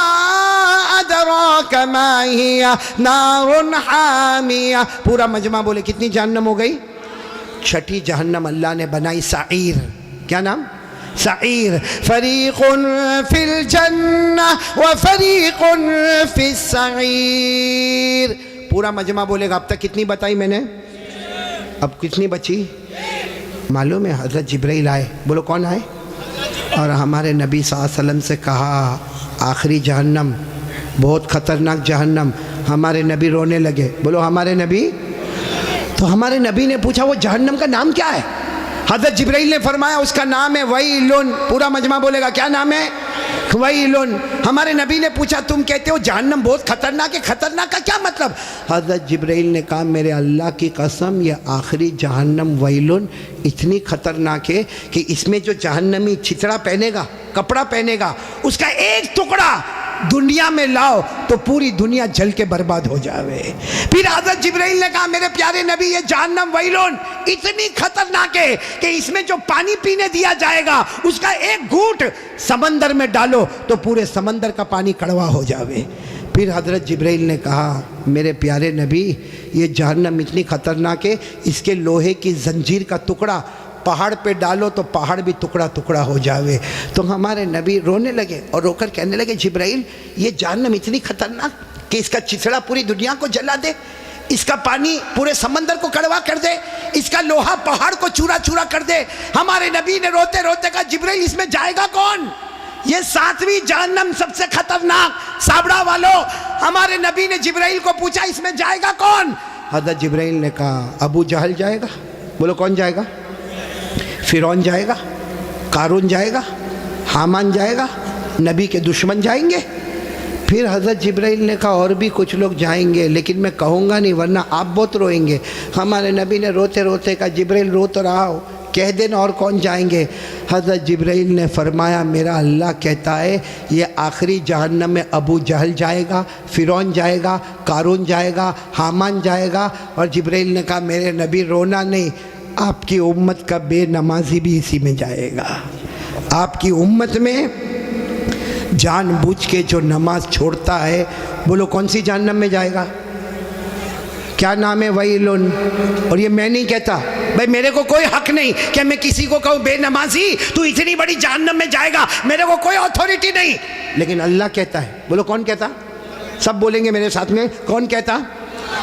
अदराका मा हिया नारुन हामिया। पूरा मजमा बोले कितनी जहन्नम हो गई? 6ठी जहन्नम अल्लाह ने बनाई सईर। क्या नाम? सईर। फ़रीक़ुन फ़िल जन्नह व फ़रीक़ुन फ़िस सईर। पूरा मजमा बोलेगा। अब तक कितनी बताई मैंने? अब कितनी बची मालूम है? हज़रत जिब्राइल आए। बोलो कौन आए? और हमारे नबी सल्लल्लाहु अलैहि वसल्लम से कहा आखिरी जहन्नम बहुत ख़तरनाक जहन्नम। हमारे नबी रोने लगे। बोलो हमारे नबी। तो हमारे नबी ने पूछा वो जहन्नम का नाम क्या है? हज़रत जिब्राइल ने फरमाया उसका नाम है वैलुन। पूरा मजमा बोलेगा क्या नाम है? वैलुन। हमारे नबी ने पूछा तुम कहते हो जहन्नम बहुत खतरनाक है, खतरनाक का क्या मतलब? हज़रत जिब्राइल ने कहा मेरे अल्लाह की कसम ये आखिरी जहन्नम वैलुन इतनी खतरनाक है कि इसमें जो जहन्नमी छितड़ा पहनेगा, कपड़ा पहनेगा, उसका एक टुकड़ा दुनिया में लाओ तो पूरी दुनिया जल के बर्बाद हो जावे। फिर हज़रत जिब्राइल ने कहा मेरे प्यारे नबी ये जहन्नम वैलुन इतनी खतरनाक है कि इसमें जो पानी पीने दिया जाएगा उसका एक घूंट समंदर में डालो तो पूरे समंदर का पानी कड़वा हो जावे। फिर हज़रत जिब्राइल ने कहा मेरे प्यारे नबी ये जहन्नम इतनी खतरनाक है इसके लोहे की जंजीर का टुकड़ा पहाड़ पे डालो तो पहाड़ भी टुकड़ा टुकड़ा हो जावे। तो हमारे नबी रोने लगे और रोकर कहने लगे जिब्राइल ये जहन्नम इतनी खतरनाक कि इसका चिथड़ा पूरी दुनिया को जला दे, इसका पानी पूरे समंदर को कड़वा कर दे, इसका लोहा पहाड़ को चूरा चूरा कर दे। हमारे नबी ने रोते रोते कहा जिब्राइल इसमें जाएगा कौन? ये 7वीं जहन्नम सबसे खतरनाक। साबड़ा वालों हमारे नबी ने जिब्राइल को पूछा इसमें जाएगा कौन? हज़रत जिब्राइल ने कहा अबू जहल जाएगा। बोलो कौन जाएगा? फिरौन जाएगा, कारून जाएगा, हामान जाएगा, नबी के दुश्मन जाएंगे। फिर हज़रत जिब्राइल ने कहा और भी कुछ लोग जाएंगे, लेकिन मैं कहूँगा नहीं वरना आप बहुत रोएंगे। हमारे नबी ने रोते रोते कहा जिब्राइल रो तो रहा हो, कह देना और कौन जाएंगे। हज़रत जिब्राइल ने फरमाया मेरा अल्लाह कहता है ये आखिरी जहन्नम में अबू जहल जाएगा, फ़िरौन जाएगा, कारून जाएगा, हामान जाएगा। और जिब्राइल ने कहा मेरे नबी रोना नहीं, आपकी उम्मत का बेनमाजी भी इसी में जाएगा। आपकी उम्मत में जानबूझ के जो नमाज छोड़ता है, बोलो कौन सी जहन्नम में जाएगा? क्या नाम है? वैलुन। और ये मैं नहीं कहता भाई, मेरे को कोई हक नहीं कि मैं किसी को कहूँ बेनमाजी तू इतनी बड़ी जहन्नम में जाएगा, मेरे को कोई अथॉरिटी नहीं, लेकिन अल्लाह कहता है। बोलो कौन कहता? सब बोलेंगे मेरे साथ में, कौन कहता?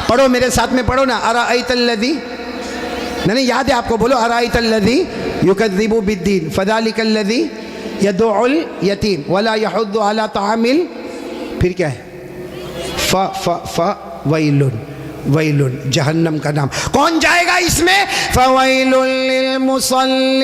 पढ़ो मेरे साथ में, पढ़ो ना। अराअयतल्लज़ी, नहीं याद है आपको, बोलो अराअयतल्लज़ी युकज़्ज़िबु बिद्दीन फ़ज़ालिकल्लज़ी यदउल यतीम वला यहुद्दु अला तामिल, फिर क्या है? वैलुन, वैलुन जहन्नम का नाम। कौन जाएगा इसमें? फ़वैलुन लिलमुसल्लीन,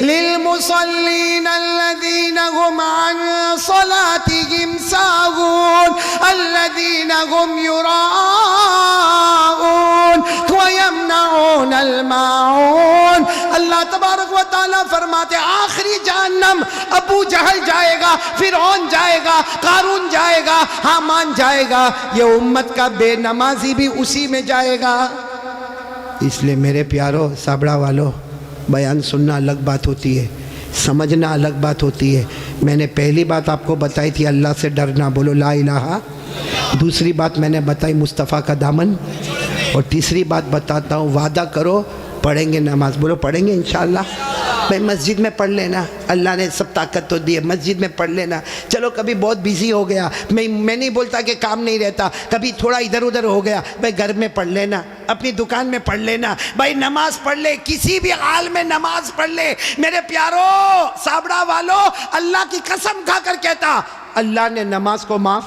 लिलमुसल्लीन अल्लज़ीना हुम अन सलातिहिम साहून अल्लज़ीना हुम युराऊन व यमनऊनल माऊन। अल्लाह तबारक व तआला फरमाते आखिरी जहन्नम अबू जहल जाएगा, फिरौन जाएगा, कारून जाएगा, हामान जाएगा, ये उम्मत का बेनमाजी भी उसी में जाएगा। इसलिए मेरे प्यारो साबड़ा वालों, बयान सुनना अलग बात होती है, समझना अलग बात होती है। मैंने पहली बात आपको बताई थी अल्लाह से डरना, बोलो ला इलाहा। दूसरी बात मैंने बताई मुस्तफ़ा का दामन। और तीसरी बात बताता हूँ, वादा करो पढ़ेंगे नमाज, बोलो पढ़ेंगे इंशाअल्लाह। भाई मस्जिद में पढ़ लेना, अल्लाह ने सब ताकत तो दी है, मस्जिद में पढ़ लेना। चलो कभी बहुत बिजी हो गया, मैं नहीं बोलता कि काम नहीं रहता, कभी थोड़ा इधर उधर हो गया, भाई घर में पढ़ लेना, अपनी दुकान में पढ़ लेना, भाई नमाज पढ़ ले, किसी भी हाल में नमाज पढ़ ले। मेरे प्यारो साबड़ा वालों, अल्लाह की कसम खाकर कहता अल्लाह ने नमाज को माफ़,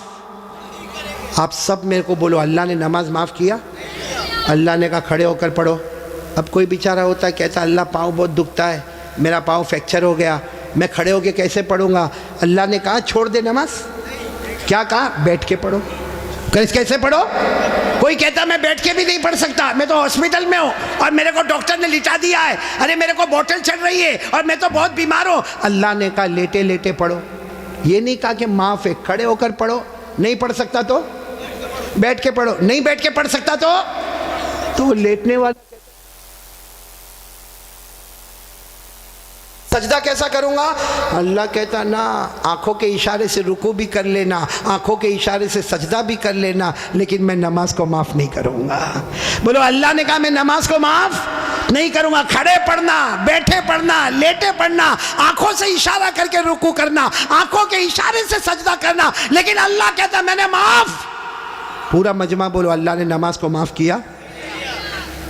आप सब मेरे को बोलो अल्लाह ने नमाज माफ़ किया? अल्लाह ने कहा खड़े होकर पढ़ो। अब कोई बेचारा होता है कहता अल्लाह पाँव बहुत दुखता है, मेरा पाँव फ्रैक्चर हो गया, मैं खड़े होके कैसे पढ़ूंगा? अल्लाह ने कहा छोड़ दे नमाज। क्या कहा? बैठ के पढ़ो। कैसे पढ़ो? कोई कहता मैं बैठ के भी नहीं पढ़ सकता, मैं तो हॉस्पिटल में हूँ और मेरे को डॉक्टर ने लिटा दिया है, अरे मेरे को बोतल चढ़ रही है और मैं तो बहुत बीमार हूँ। अल्लाह ने कहा लेटे लेटे पढ़ो। ये नहीं कहा कि माफ़ है, खड़े होकर पढ़ो। नहीं पढ़ सकता तो बैठ के पढ़ो, नहीं बैठ के पढ़ सकता तो लेटने वाला सजदा कैसा करूंगा? अल्लाह कहता ना, आंखों के इशारे से रुकू भी कर लेना, आंखों के इशारे से सजदा भी कर लेना, लेकिन मैं नमाज को माफ़ नहीं करूंगा। बोलो अल्लाह ने कहा मैं नमाज को माफ़ नहीं करूंगा। खड़े पढ़ना, बैठे पढ़ना, लेटे पढ़ना, आंखों से इशारा करके रुकू करना, आंखों के इशारे से सजदा करना, लेकिन अल्लाह कहता मैंने माफ़। पूरा मजमा बोलो अल्लाह ने नमाज को माफ़ किया?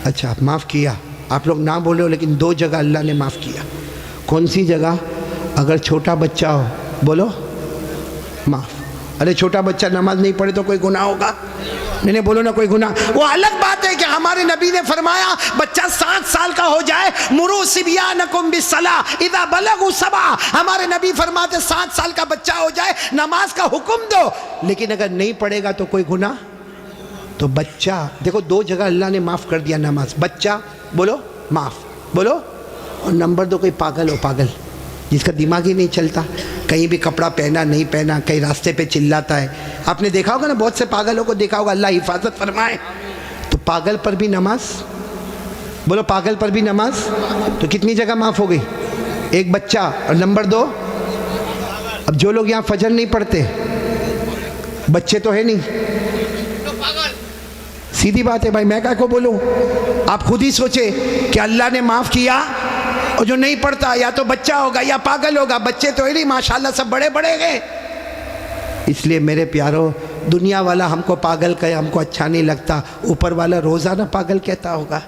अच्छा माफ़ किया, आप लोग ना बोलो, लेकिन दो जगह अल्लाह ने माफ़ किया। कौन सी जगह? अगर छोटा बच्चा हो, बोलो माफ़। अरे छोटा बच्चा नमाज नहीं पढ़े तो कोई गुनाह होगा? नहीं बोलो ना कोई गुनाह। वो अलग बात है कि हमारे नबी ने फरमाया बच्चा 7 साल का हो जाए, मुरू सिबियानकुम बिस्सलाह इज़ा बलगू सबा। हमारे नबी फरमाते 7 साल का बच्चा हो जाए नमाज का हुक्म दो, लेकिन अगर नहीं पढ़ेगा तो कोई गुनाह? तो बच्चा देखो, दो जगह अल्लाह ने माफ़ कर दिया नमाज। बच्चा बोलो माफ़, बोलो। और नंबर 2 कोई पागल हो, पागल जिसका दिमाग ही नहीं चलता, कहीं भी कपड़ा पहना नहीं पहना, कहीं रास्ते पे चिल्लाता है। आपने देखा होगा ना, बहुत से पागलों को देखा होगा, अल्लाह हिफाजत फरमाए। तो पागल पर भी नमाज, बोलो पागल पर भी नमाज। तो कितनी जगह माफ़ हो गई? एक बच्चा। और नंबर 2, अब जो लोग यहाँ फजर नहीं पढ़ते, बच्चे तो है नहीं, सीधी बात है भाई, मैं क्या को बोलूँ? आप खुद ही सोचे कि अल्लाह ने माफ़ किया, और जो नहीं पढ़ता या तो बच्चा होगा या पागल होगा। बच्चे तो ही नहीं, माशाल्लाह सब बड़े बड़े गए। इसलिए मेरे प्यारो, दुनिया वाला हमको पागल कहे, हमको अच्छा नहीं लगता, ऊपर वाला रोज़ाना पागल कहता होगा।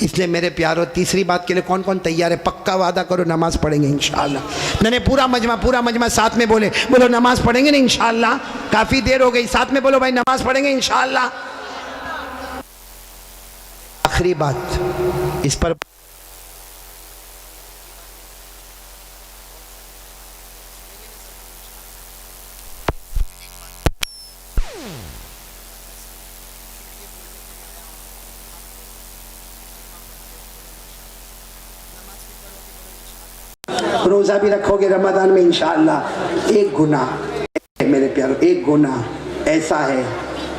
इसलिए मेरे प्यारो, तीसरी बात के लिए कौन कौन तैयार है? पक्का वादा करो नमाज पढ़ेंगे इंशाअल्लाह। मैंने पूरा मजमा साथ में बोलो नमाज पढ़ेंगे ना इंशाअल्लाह। काफ़ी देर हो गई, साथ में बोलो भाई नमाज पढ़ेंगे इंशाअल्लाह। आखिरी बात इस पर रोज़ा भी रखोगे रमज़ान में इंशाअल्लाह। एक गुनाह मेरे प्यारों, एक गुनाह ऐसा है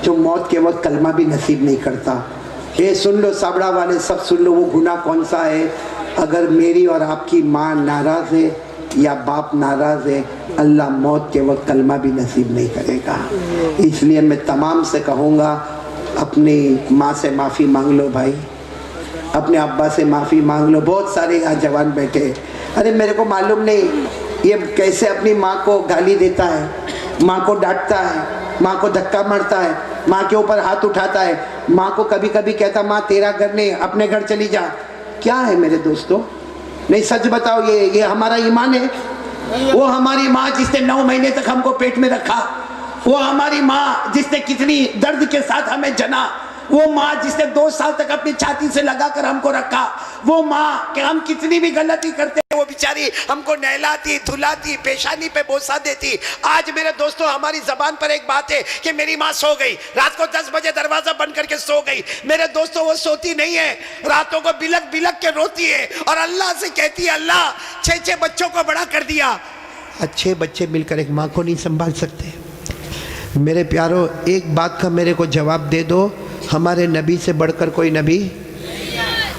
जो मौत के वक्त कलमा भी नसीब नहीं करता। ये सुन लो साबड़ा वाले, सब सुन लो, वो गुनाह कौन सा है? अगर मेरी और आपकी माँ नाराज़ है या बाप नाराज़ है, अल्लाह मौत के वक्त कलमा भी नसीब नहीं करेगा। इसलिए मैं तमाम से कहूँगा, अपनी माँ से माफ़ी मांग लो भाई, अपने अब्बा से माफ़ी मांग लो। बहुत सारे यहाँ जवान बैठे, अरे मेरे को मालूम नहीं ये कैसे अपनी माँ को गाली देता है, माँ को डांटता है, माँ को धक्का मारता है, माँ के ऊपर हाथ उठाता है, माँ को कभी कभी कहता माँ तेरा घर नहीं, अपने घर चली जा। क्या है मेरे दोस्तों? नहीं सच बताओ, ये हमारा ईमान है? वो हमारी माँ जिसने 9 महीने तक हमको पेट में रखा, वो हमारी माँ जिसने कितनी दर्द के साथ हमें जना, वो माँ जिसने 2 साल तक अपनी छाती से लगाकर हमको रखा, वो माँ कि हम कितनी भी गलती करते वो बेचारी हमको नहलाती धुलाती, पेशानी पे बोसा देती। आज मेरे दोस्तों हमारी जबान पर एक बात है कि मेरी माँ सो गई, रात को 10 बजे दरवाजा बंद करके सो गई। मेरे दोस्तों वो सोती नहीं है, रातों को बिलक बिलक के रोती है और अल्लाह से कहती है अल्लाह 6 बच्चों को बड़ा कर दिया। 6 बच्चे मिलकर एक माँ को नहीं संभाल सकते। मेरे प्यारों, एक बात का मेरे को जवाब दे दो, हमारे नबी से बढ़कर कोई नबी?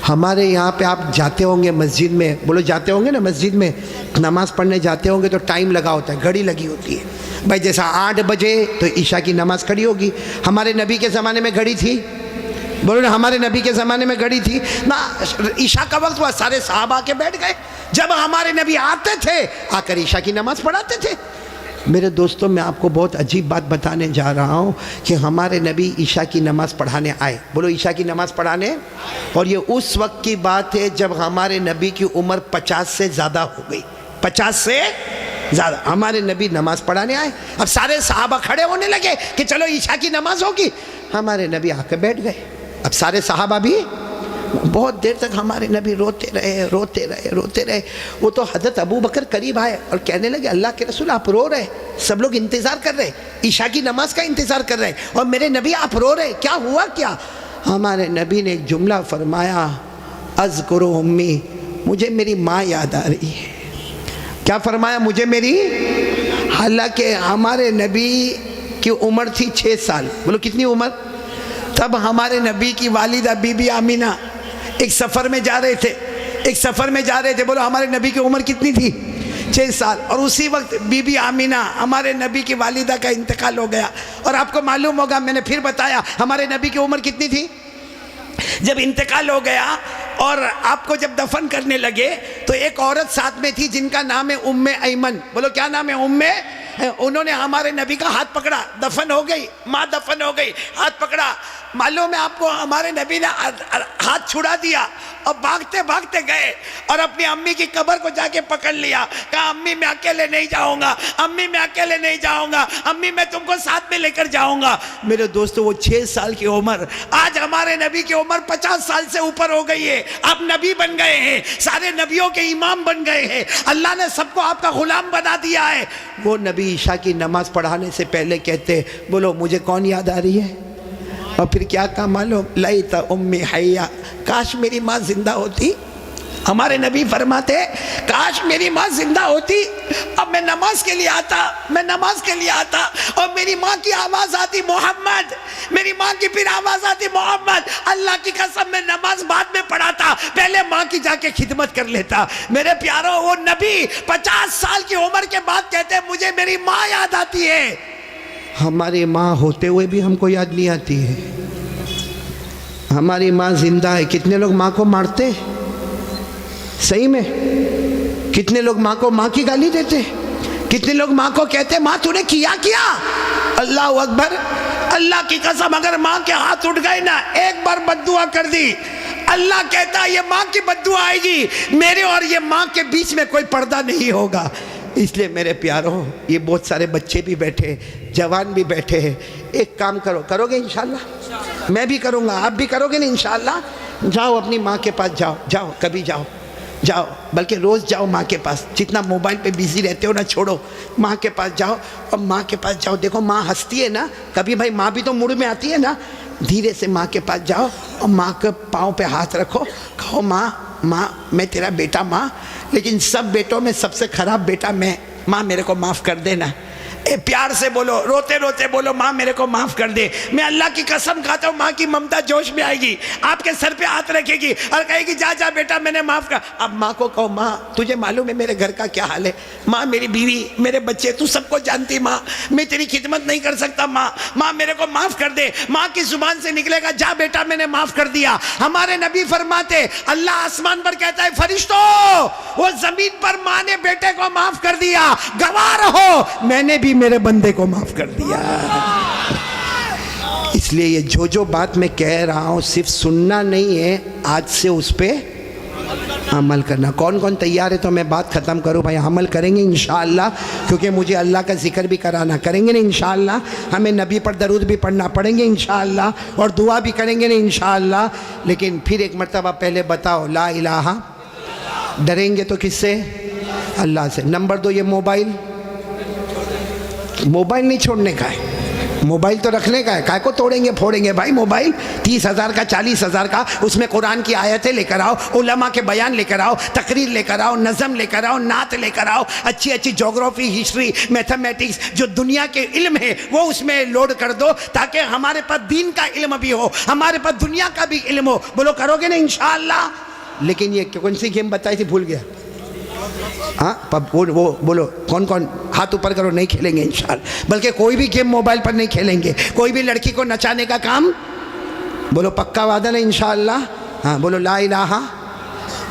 हमारे यहाँ पे आप जाते होंगे मस्जिद में, बोलो जाते होंगे ना, मस्जिद में नमाज़ पढ़ने जाते होंगे तो टाइम लगा होता है, घड़ी लगी होती है भाई। जैसा 8 बजे तो ईशा की नमाज़ खड़ी होगी। हमारे नबी के ज़माने में घड़ी थी? बोलो ना, हमारे नबी के ज़माने में घड़ी थी ना? ईशा का वक्त हुआ, सारे साहबा के बैठ गए। जब हमारे नबी आते थे आकर ईशा की नमाज़ पढ़ाते थे। मेरे दोस्तों, मैं आपको बहुत अजीब बात बताने जा रहा हूँ कि हमारे नबी ईशा की नमाज़ पढ़ाने आए। बोलो ईशा की नमाज़ पढ़ाने। और ये उस वक्त की बात है जब हमारे नबी की उम्र 50 से ज़्यादा हो गई। 50 से ज़्यादा हमारे नबी नमाज़ पढ़ाने आए। अब सारे सहाबा खड़े होने लगे कि चलो ईशा की नमाज़ होगी। हमारे नबी आकर बैठ गए। अब सारे सहाबा भी बहुत देर तक हमारे नबी रोते रहे रोते रहे रोते रहे। वो तो हज़रत अबू बकर करीब आए और कहने लगे अल्लाह के रसूल आप रो रहे, सब लोग इंतज़ार कर रहे, ईशा की नमाज का इंतज़ार कर रहे और मेरे नबी आप रो रहे, क्या हुआ क्या? हमारे नबी ने एक जुमला फरमाया, अज़कुरु उम्मी, मुझे मेरी माँ याद आ रही है। क्या फरमाया? मुझे मेरी। हालांकि हमारे नबी की उम्र थी 6 साल। बोलो कितनी उम्र? तब हमारे नबी की वालिदा बीबी आमीना एक सफ़र में जा रहे थे, एक सफ़र में जा रहे थे। बोलो हमारे नबी की उम्र कितनी थी? 6 साल। और उसी वक्त बीबी आमीना हमारे नबी की वालिदा का इंतकाल हो गया। और आपको मालूम होगा, मैंने फिर बताया, हमारे नबी की उम्र कितनी थी जब इंतकाल हो गया? और आपको जब दफन करने लगे तो एक औरत साथ में थी जिनका नाम है उम्मे ऐमन। बोलो क्या नाम है? उम्मे। उन्होंने हमारे नबी का हाथ पकड़ा, दफन हो गई माँ, दफन हो गई, हाथ पकड़ा। मालूम है आपको, हमारे नबी ने हाथ छुड़ा दिया और भागते भागते गए और अपनी अम्मी की कब्र को जाके पकड़ लिया। कहा अम्मी मैं अकेले नहीं जाऊंगा, अम्मी मैं अकेले नहीं जाऊंगा, अम्मी मैं तुमको साथ में लेकर जाऊंगा। मेरे दोस्तों, वो 6 साल की उम्र, आज हमारे नबी की उम्र 50 साल से ऊपर हो गई है। आप नबी बन गए हैं, सारे नबियों के इमाम बन गए हैं, अल्लाह ने सबको आपका गुलाम बना दिया है। वो नबी ईशा की नमाज पढ़ाने से पहले कहते, बोलो मुझे कौन याद आ रही है? और फिर क्या कहा मालूम? लैता उम्मी हय्या, काश मेरी माँ जिंदा होती। हमारे नबी फरमाते, काश मेरी माँ जिंदा होती, अब मैं नमाज के लिए आता, मैं नमाज के लिए आता और मेरी माँ की आवाज़ आती मोहम्मद, मेरी माँ की फिर आवाज़ आती मोहम्मद। अल्लाह की कसम, मैं नमाज बाद में पढ़ाता, पहले माँ की जाके खिदमत कर लेता। मेरे प्यारों, वो नबी 50 साल की उम्र के बाद कहते मुझे मेरी माँ याद आती है। हमारी माँ होते हुए भी हमको याद नहीं आती है। हमारी माँ जिंदा है। कितने लोग माँ को मारते? सही में कितने लोग माँ को माँ की गाली देते? कितने लोग माँ को कहते माँ तूने किया क्या? अल्लाह अकबर, अल्लाह की कसम, अगर माँ के हाथ उठ गए ना, एक बार बद्दुआ कर दी, अल्लाह कहता ये माँ की बद्दुआ आएगी, मेरे और ये माँ के बीच में कोई पर्दा नहीं होगा। इसलिए मेरे प्यारों, ये बहुत सारे बच्चे भी बैठे, जवान भी बैठे हैं, एक काम करो, करोगे इंशाल्लाह? मैं भी करूँगा, आप भी करोगे ना इंशाल्लाह? जाओ अपनी माँ के पास, जाओ जाओ, कभी जाओ जाओ, बल्कि रोज़ जाओ माँ के पास। जितना मोबाइल पे बिजी रहते हो ना, छोड़ो, माँ के पास जाओ और माँ के पास जाओ। देखो माँ हंसती है ना, कभी भाई माँ भी तो मूड में आती है ना। धीरे से माँ के पास जाओ और माँ के पाँव पे हाथ रखो, कहो माँ माँ मैं तेरा बेटा माँ, लेकिन सब बेटों में सबसे खराब बेटा मैं, माँ मेरे को माफ़ कर देना। ए प्यार से बोलो, रोते रोते बोलो, माँ मेरे को माफ़ कर दे। मैं अल्लाह की कसम खाता हूँ, माँ की ममता जोश में आएगी, आपके सर पे हाथ रखेगी और कहेगी जा जा बेटा मैंने माफ़ कर। अब माँ को कहो माँ तुझे मालूम है मेरे घर का क्या हाल है, माँ मेरी बीवी मेरे बच्चे तू सबको जानती माँ, मैं तेरी खिदमत नहीं कर सकता माँ, माँ मेरे को माफ़ कर दे। माँ की जुबान से निकलेगा जा बेटा मैंने माफ़ कर दिया। हमारे नबी फरमाते अल्लाह आसमान पर कहता है फरिश्तों वो जमीन पर माँ ने बेटे को माफ़ कर दिया, गवाह रहो मैंने भी मेरे बंदे को माफ कर दिया। इसलिए ये जो बात मैं कह रहा हूं सिर्फ सुनना नहीं है, आज से उस पर अमल करना। कौन कौन तैयार है तो मैं बात खत्म करूं भाई? अमल करेंगे इंशाअल्लाह, क्योंकि मुझे अल्लाह का जिक्र भी कराना, करेंगे ना इंशाअल्लाह। हमें नबी पर दरूद भी पढ़ना पड़ेंगे इंशाअल्लाह, और दुआ भी करेंगे ना इंशाअल्लाह। लेकिन फिर एक मरतबा पहले बताओ ला इलाहा, डरेंगे तो किससे? अल्लाह से। नंबर 2 ये मोबाइल नहीं छोड़ने का है, मोबाइल तो रखने का है, काय को तोड़ेंगे फोड़ेंगे भाई मोबाइल? 30,000 का 40,000 का, उसमें कुरान की आयतें लेकर आओ, उलमा के बयान लेकर आओ, तकरीर लेकर आओ, नज़म लेकर आओ, नात लेकर आओ, अच्छी अच्छी ज्योग्राफी हिस्ट्री मैथमेटिक्स जो दुनिया के इल्म है वो उसमें लोड कर दो, ताकि हमारे पास दीन का इल्म भी हो, हमारे पास दुनिया का भी इल्म हो। बोलो करोगे ना इंशाअल्लाह? लेकिन ये कौन सी गेम बताई थी भूल गया। हाँ वो बोलो कौन कौन, हाथ ऊपर करो। नहीं खेलेंगे इंशाअल्लाह, बल्कि कोई भी गेम मोबाइल पर नहीं खेलेंगे, कोई भी लड़की को नचाने का काम। बोलो पक्का वादा ना इंशाअल्लाह? हाँ बोलो ला इलाहा।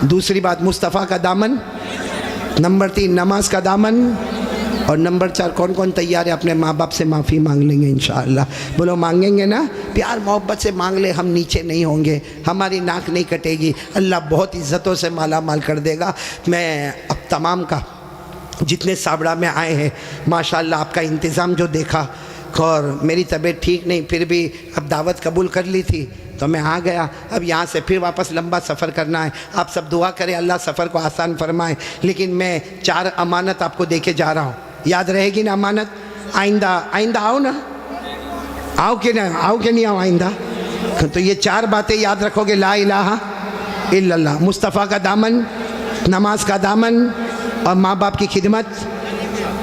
दूसरी बात मुस्तफ़ा का दामन, नंबर 3 नमाज का दामन, और नंबर 4 कौन कौन तैयार है अपने माँ बाप से माफ़ी मांग लेंगे इंशाअल्लाह? बोलो मांगेंगे ना? प्यार मोहब्बत से मांग ले, हम नीचे नहीं होंगे, हमारी नाक नहीं कटेगी, अल्लाह बहुत इज़्ज़तों से माला माल कर देगा। मैं अब तमाम का जितने साबड़ा में आए हैं माशाअल्लाह आपका इंतज़ाम जो देखा, और मेरी तबीयत ठीक नहीं फिर भी अब दावत कबूल कर ली थी तो मैं आ गया। अब यहाँ से फिर वापस लंबा सफ़र करना है, आप सब दुआ करें अल्लाह सफ़र को आसान फरमाए। लेकिन मैं 4 अमानत आपको दे के जा रहा हूँ, याद रहेगी ना अमानत? आइंदा आओ ना, आओ कि नहीं आओ आइंदा? तो ये 4 बातें याद रखोगे, ला इलाहा इल्लल्लाह, मुस्तफ़ा का दामन, नमाज का दामन और माँ बाप की खिदमत।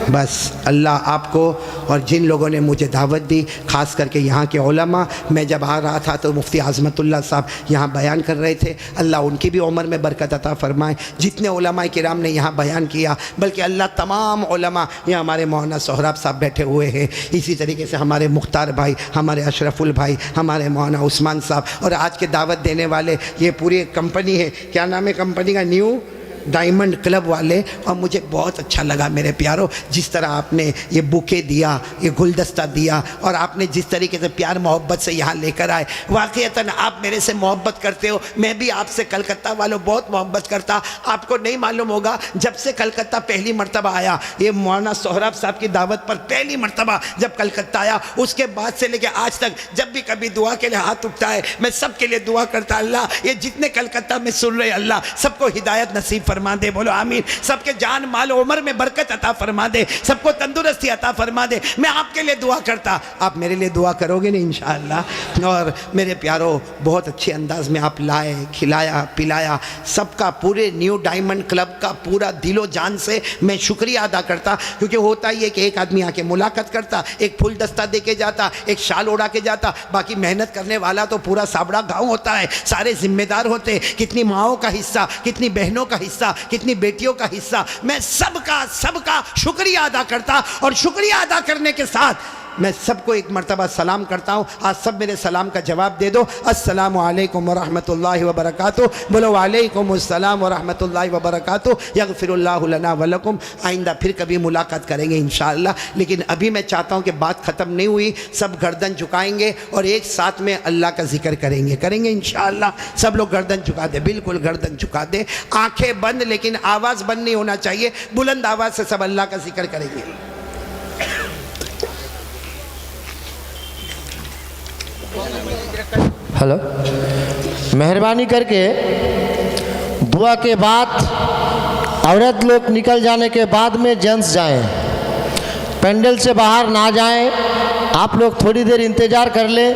बस अल्लाह आपको और जिन लोगों ने मुझे दावत दी, ख़ास करके यहाँ के उलमा, मैं जब आ रहा था तो मुफ्ती आज़मतुल्लाह साहब यहाँ बयान कर रहे थे, अल्लाह उनकी भी उम्र में बरकत अता फ़रमाए। जितने उलमा किराम ने यहाँ बयान किया, बल्कि अल्लाह तमाम उलमा, यहाँ हमारे मौलाना सोहराब साहब बैठे हुए हैं, इसी तरीके से हमारे मुख्तार भाई, हमारे अशरफुल भाई, हमारे मौलाना उस्मान साहब, और आज के दावत देने वाले ये पूरी कंपनी है, क्या नाम है कंपनी का? न्यू डायमंड क्लब वाले। और मुझे बहुत अच्छा लगा मेरे प्यारों, जिस तरह आपने ये बुके दिया, ये गुलदस्ता दिया, और आपने जिस तरीके से प्यार मोहब्बत से यहाँ लेकर आए, वाक़ईतन आप मेरे से मोहब्बत करते हो, मैं भी आपसे कलकत्ता वालों बहुत मोहब्बत करता। आपको नहीं मालूम होगा, जब से कलकत्ता पहली मरतबा आया, ये मौलाना सोहराब साहब की दावत पर पहली मरतबा जब कलकत्ता आया, उसके बाद से लेकर आज तक जब भी कभी दुआ के लिए हाथ उठता है, मैं सबके लिए दुआ करता, अल्लाह ये जितने कलकत्ता में सुन रहे, अल्लाह सबको हिदायत नसीब फरमा दे। बोलो आमीन। सबके जान माल उम्र में बरकत अता फरमा दे, सबको तंदुरुस्ती अता फरमा दे। मैं आपके लिए दुआ करता, आप मेरे लिए दुआ करोगे ना इंशाअल्लाह। और मेरे प्यारों, बहुत अच्छे अंदाज में आप लाए, खिलाया पिलाया, सबका पूरे न्यू डायमंड क्लब का पूरा दिलो जान से मैं शुक्रिया अदा करता। क्योंकि होता ही है कि एक आदमी आके मुलाकात करता, एक फूल दस्ता दे के जाता, एक शाल उड़ा के जाता, बाकी मेहनत करने वाला तो पूरा साबड़ा गाँव होता है, सारे जिम्मेदार होते, कितनी माओं का हिस्सा, कितनी बहनों का हिस्सा, कितनी बेटियों का हिस्सा। मैं सबका शुक्रिया अदा करता, और शुक्रिया अदा करने के साथ मैं सबको एक मरतबा सलाम करता हूँ। आज सब मेरे सलाम का जवाब दे दो, अस्सलामु अलैकुम व रहमतुल्लाहि व बरकातुहू। बोलो वालेकुम अस्सलाम व रहमतुल्लाहि व बरकातुहू। यगफिरुल्लाहु लना व लकुम। आइंदा फिर कभी मुलाकात करेंगे इंशाअल्लाह। लेकिन अभी मैं चाहता हूँ कि बात ख़त्म नहीं हुई, सब गर्दन झुकाएंगे और एक साथ में अल्लाह का जिक्र करेंगे इंशाअल्लाह। सब लोग गर्दन झुका दे, बिल्कुल गर्दन झुका दे, आंखें बंद, लेकिन आवाज़ बंद नहीं होना चाहिए, बुलंद आवाज़ से सब अल्लाह का जिक्र करेंगे। हेलो, मेहरबानी करके दुआ के बाद औरत लोग निकल जाने के बाद में जेंट्स जाएं, पेंडल से बाहर ना जाएं। आप लोग थोड़ी देर इंतज़ार कर लें,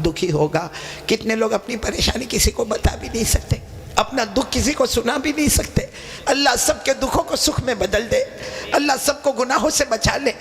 दुखी होगा। कितने लोग अपनी परेशानी किसी को बता भी नहीं सकते, अपना दुख किसी को सुना भी नहीं सकते। अल्लाह सबके दुखों को सुख में बदल दे, अल्लाह सबको गुनाहों से बचा ले,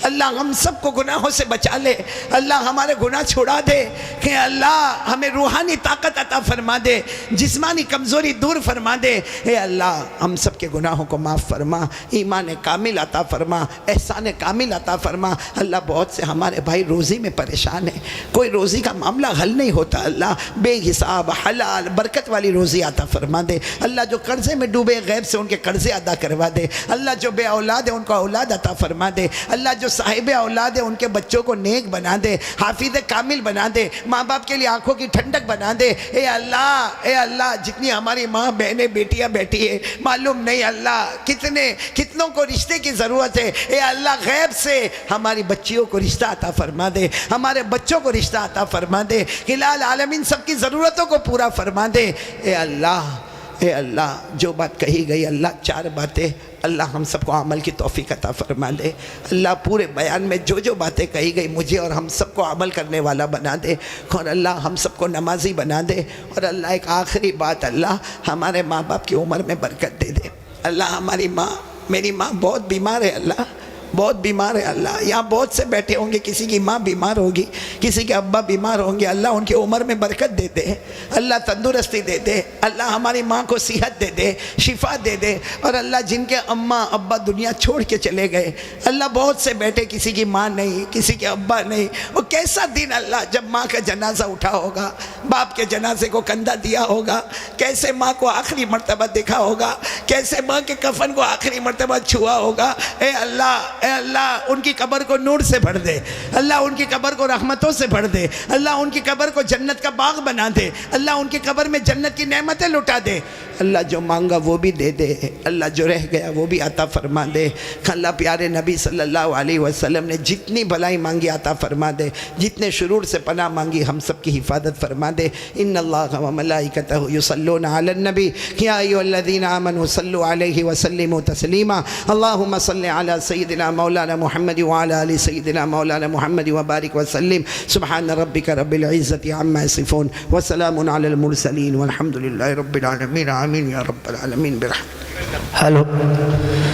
अल्लाह हम सबको गुनाहों से बचा ले, अल्लाह हमारे गुनाह छुड़ा दे, कि अल्लाह हमें रूहानी ताकत अता फरमा दे, जिस्मानी कमज़ोरी दूर फरमा दे। हे अल्लाह हम सब के गुनाहों को माफ़ फरमा, ईमान कामिल अता फरमा, एहसान कामिल अता फरमा। अल्लाह बहुत से हमारे भाई रोज़ी में परेशान है, कोई रोज़ी का मामला हल नहीं होता। अल्लाह बेहिसाब हलाल बरकत वाली रोज़ी अता फरमा दे। अल्लाह जो कर्ज़े में डूबे गैब से उनके कर्ज़े अदा करवा दे। अल्लाह जो बे औलाद है उनको औलाद अता फरमा दे। अल्लाह जो साहिब औलाद है उनके बच्चों को नेक बना दे, हाफिज कामिल बना दे, माँ बाप के लिए आंखों की ठंडक बना दे। ए अल्लाह जितनी हमारी माँ बहनें बेटियाँ बैठी है मालूम नहीं अल्लाह कितनों को रिश्ते की ज़रूरत है। ए अल्लाह गैब से हमारी बच्चियों को रिश्ता अता फरमा दे, हमारे बच्चों को रिश्ता अता फरमा दे, हिलाल आलमीन सबकी ज़रूरतों को पूरा फरमा दे। ए अल्लाह जो बात कही गई अल्लाह चार बातें अल्लाह हम सबको अमल की तौफीक अता फरमा दे। अल्लाह पूरे बयान में जो जो बातें कही गई मुझे और हम सबको अमल करने वाला बना दे, और अल्लाह हम सबको नमाजी बना दे। और अल्लाह एक आखिरी बात, अल्लाह हमारे माँ बाप की उम्र में बरकत दे दे। अल्लाह हमारी माँ, मेरी माँ बहुत बीमार है, अल्लाह बहुत बीमार है। अल्लाह यहाँ बहुत से बैठे होंगे, किसी की माँ बीमार होगी, किसी के अब्बा बीमार होंगे। अल्लाह उनकी उम्र में बरकत दे दे, अल्लाह तंदुरुस्ती दे दे, अल्लाह हमारी माँ को सेहत दे दे, शिफा दे दे। और अल्लाह जिनके अम्मा अब्बा दुनिया छोड़ के चले गए, अल्लाह बहुत से बैठे किसी की माँ नहीं, किसी के अब्बा नहीं। वो कैसा दिन अल्लाह जब माँ का जनाजा उठा होगा, बाप के जनाजे को कंधा दिया होगा, कैसे माँ को आखिरी मर्तबा देखा होगा, कैसे माँ के कफन को आखिरी मर्तबा छुआ होगा। ए अल्लाह उनकी कब्र को नूर से भर दे, अल्लाह उनकी कब्र को रहमतों से भर दे, अल्लाह उनकी कब्र को जन्नत का बाग बना दे, अल्लाह उनकी कब्र में जन्नत की नेमतें लुटा दे। अल्लाह जो मांगा वो भी दे दे, अल्लाह जो रह गया वो भी अता फरमा दे। अल्लाह प्यारे नबी सल्लल्लाहु अलैहि वसल्लम ने जितनी भलाई मांगी अता फरमा दे, जितने शुरूर से पनाह मांगी हम सब की हिफाजत फरमा दे। इन्नल्लाह व मलाइकतहु युसल्लूना अलन नबी या अय्युहल्लज़ीना आमनू सल्लु अलैहि व सल्लिमू तस्लीमा। अल्लाहुम्मा सल्लि अला सय्यिदिना मौलाना मुहम्मद व अला आलि सय्यिदिना मौलाना मुहम्मद व बारिक व सल्लिम। सुब्हान रब्बिका रब्बिल इज़्ज़ति अम्मा यसिफून व सलामुन अलल मुरसलीन वल्हम्दुलिल्लाहि रब्बिल आलमीन। आमीन या रब्बल आलमीन बिरहमतिक। हेलो।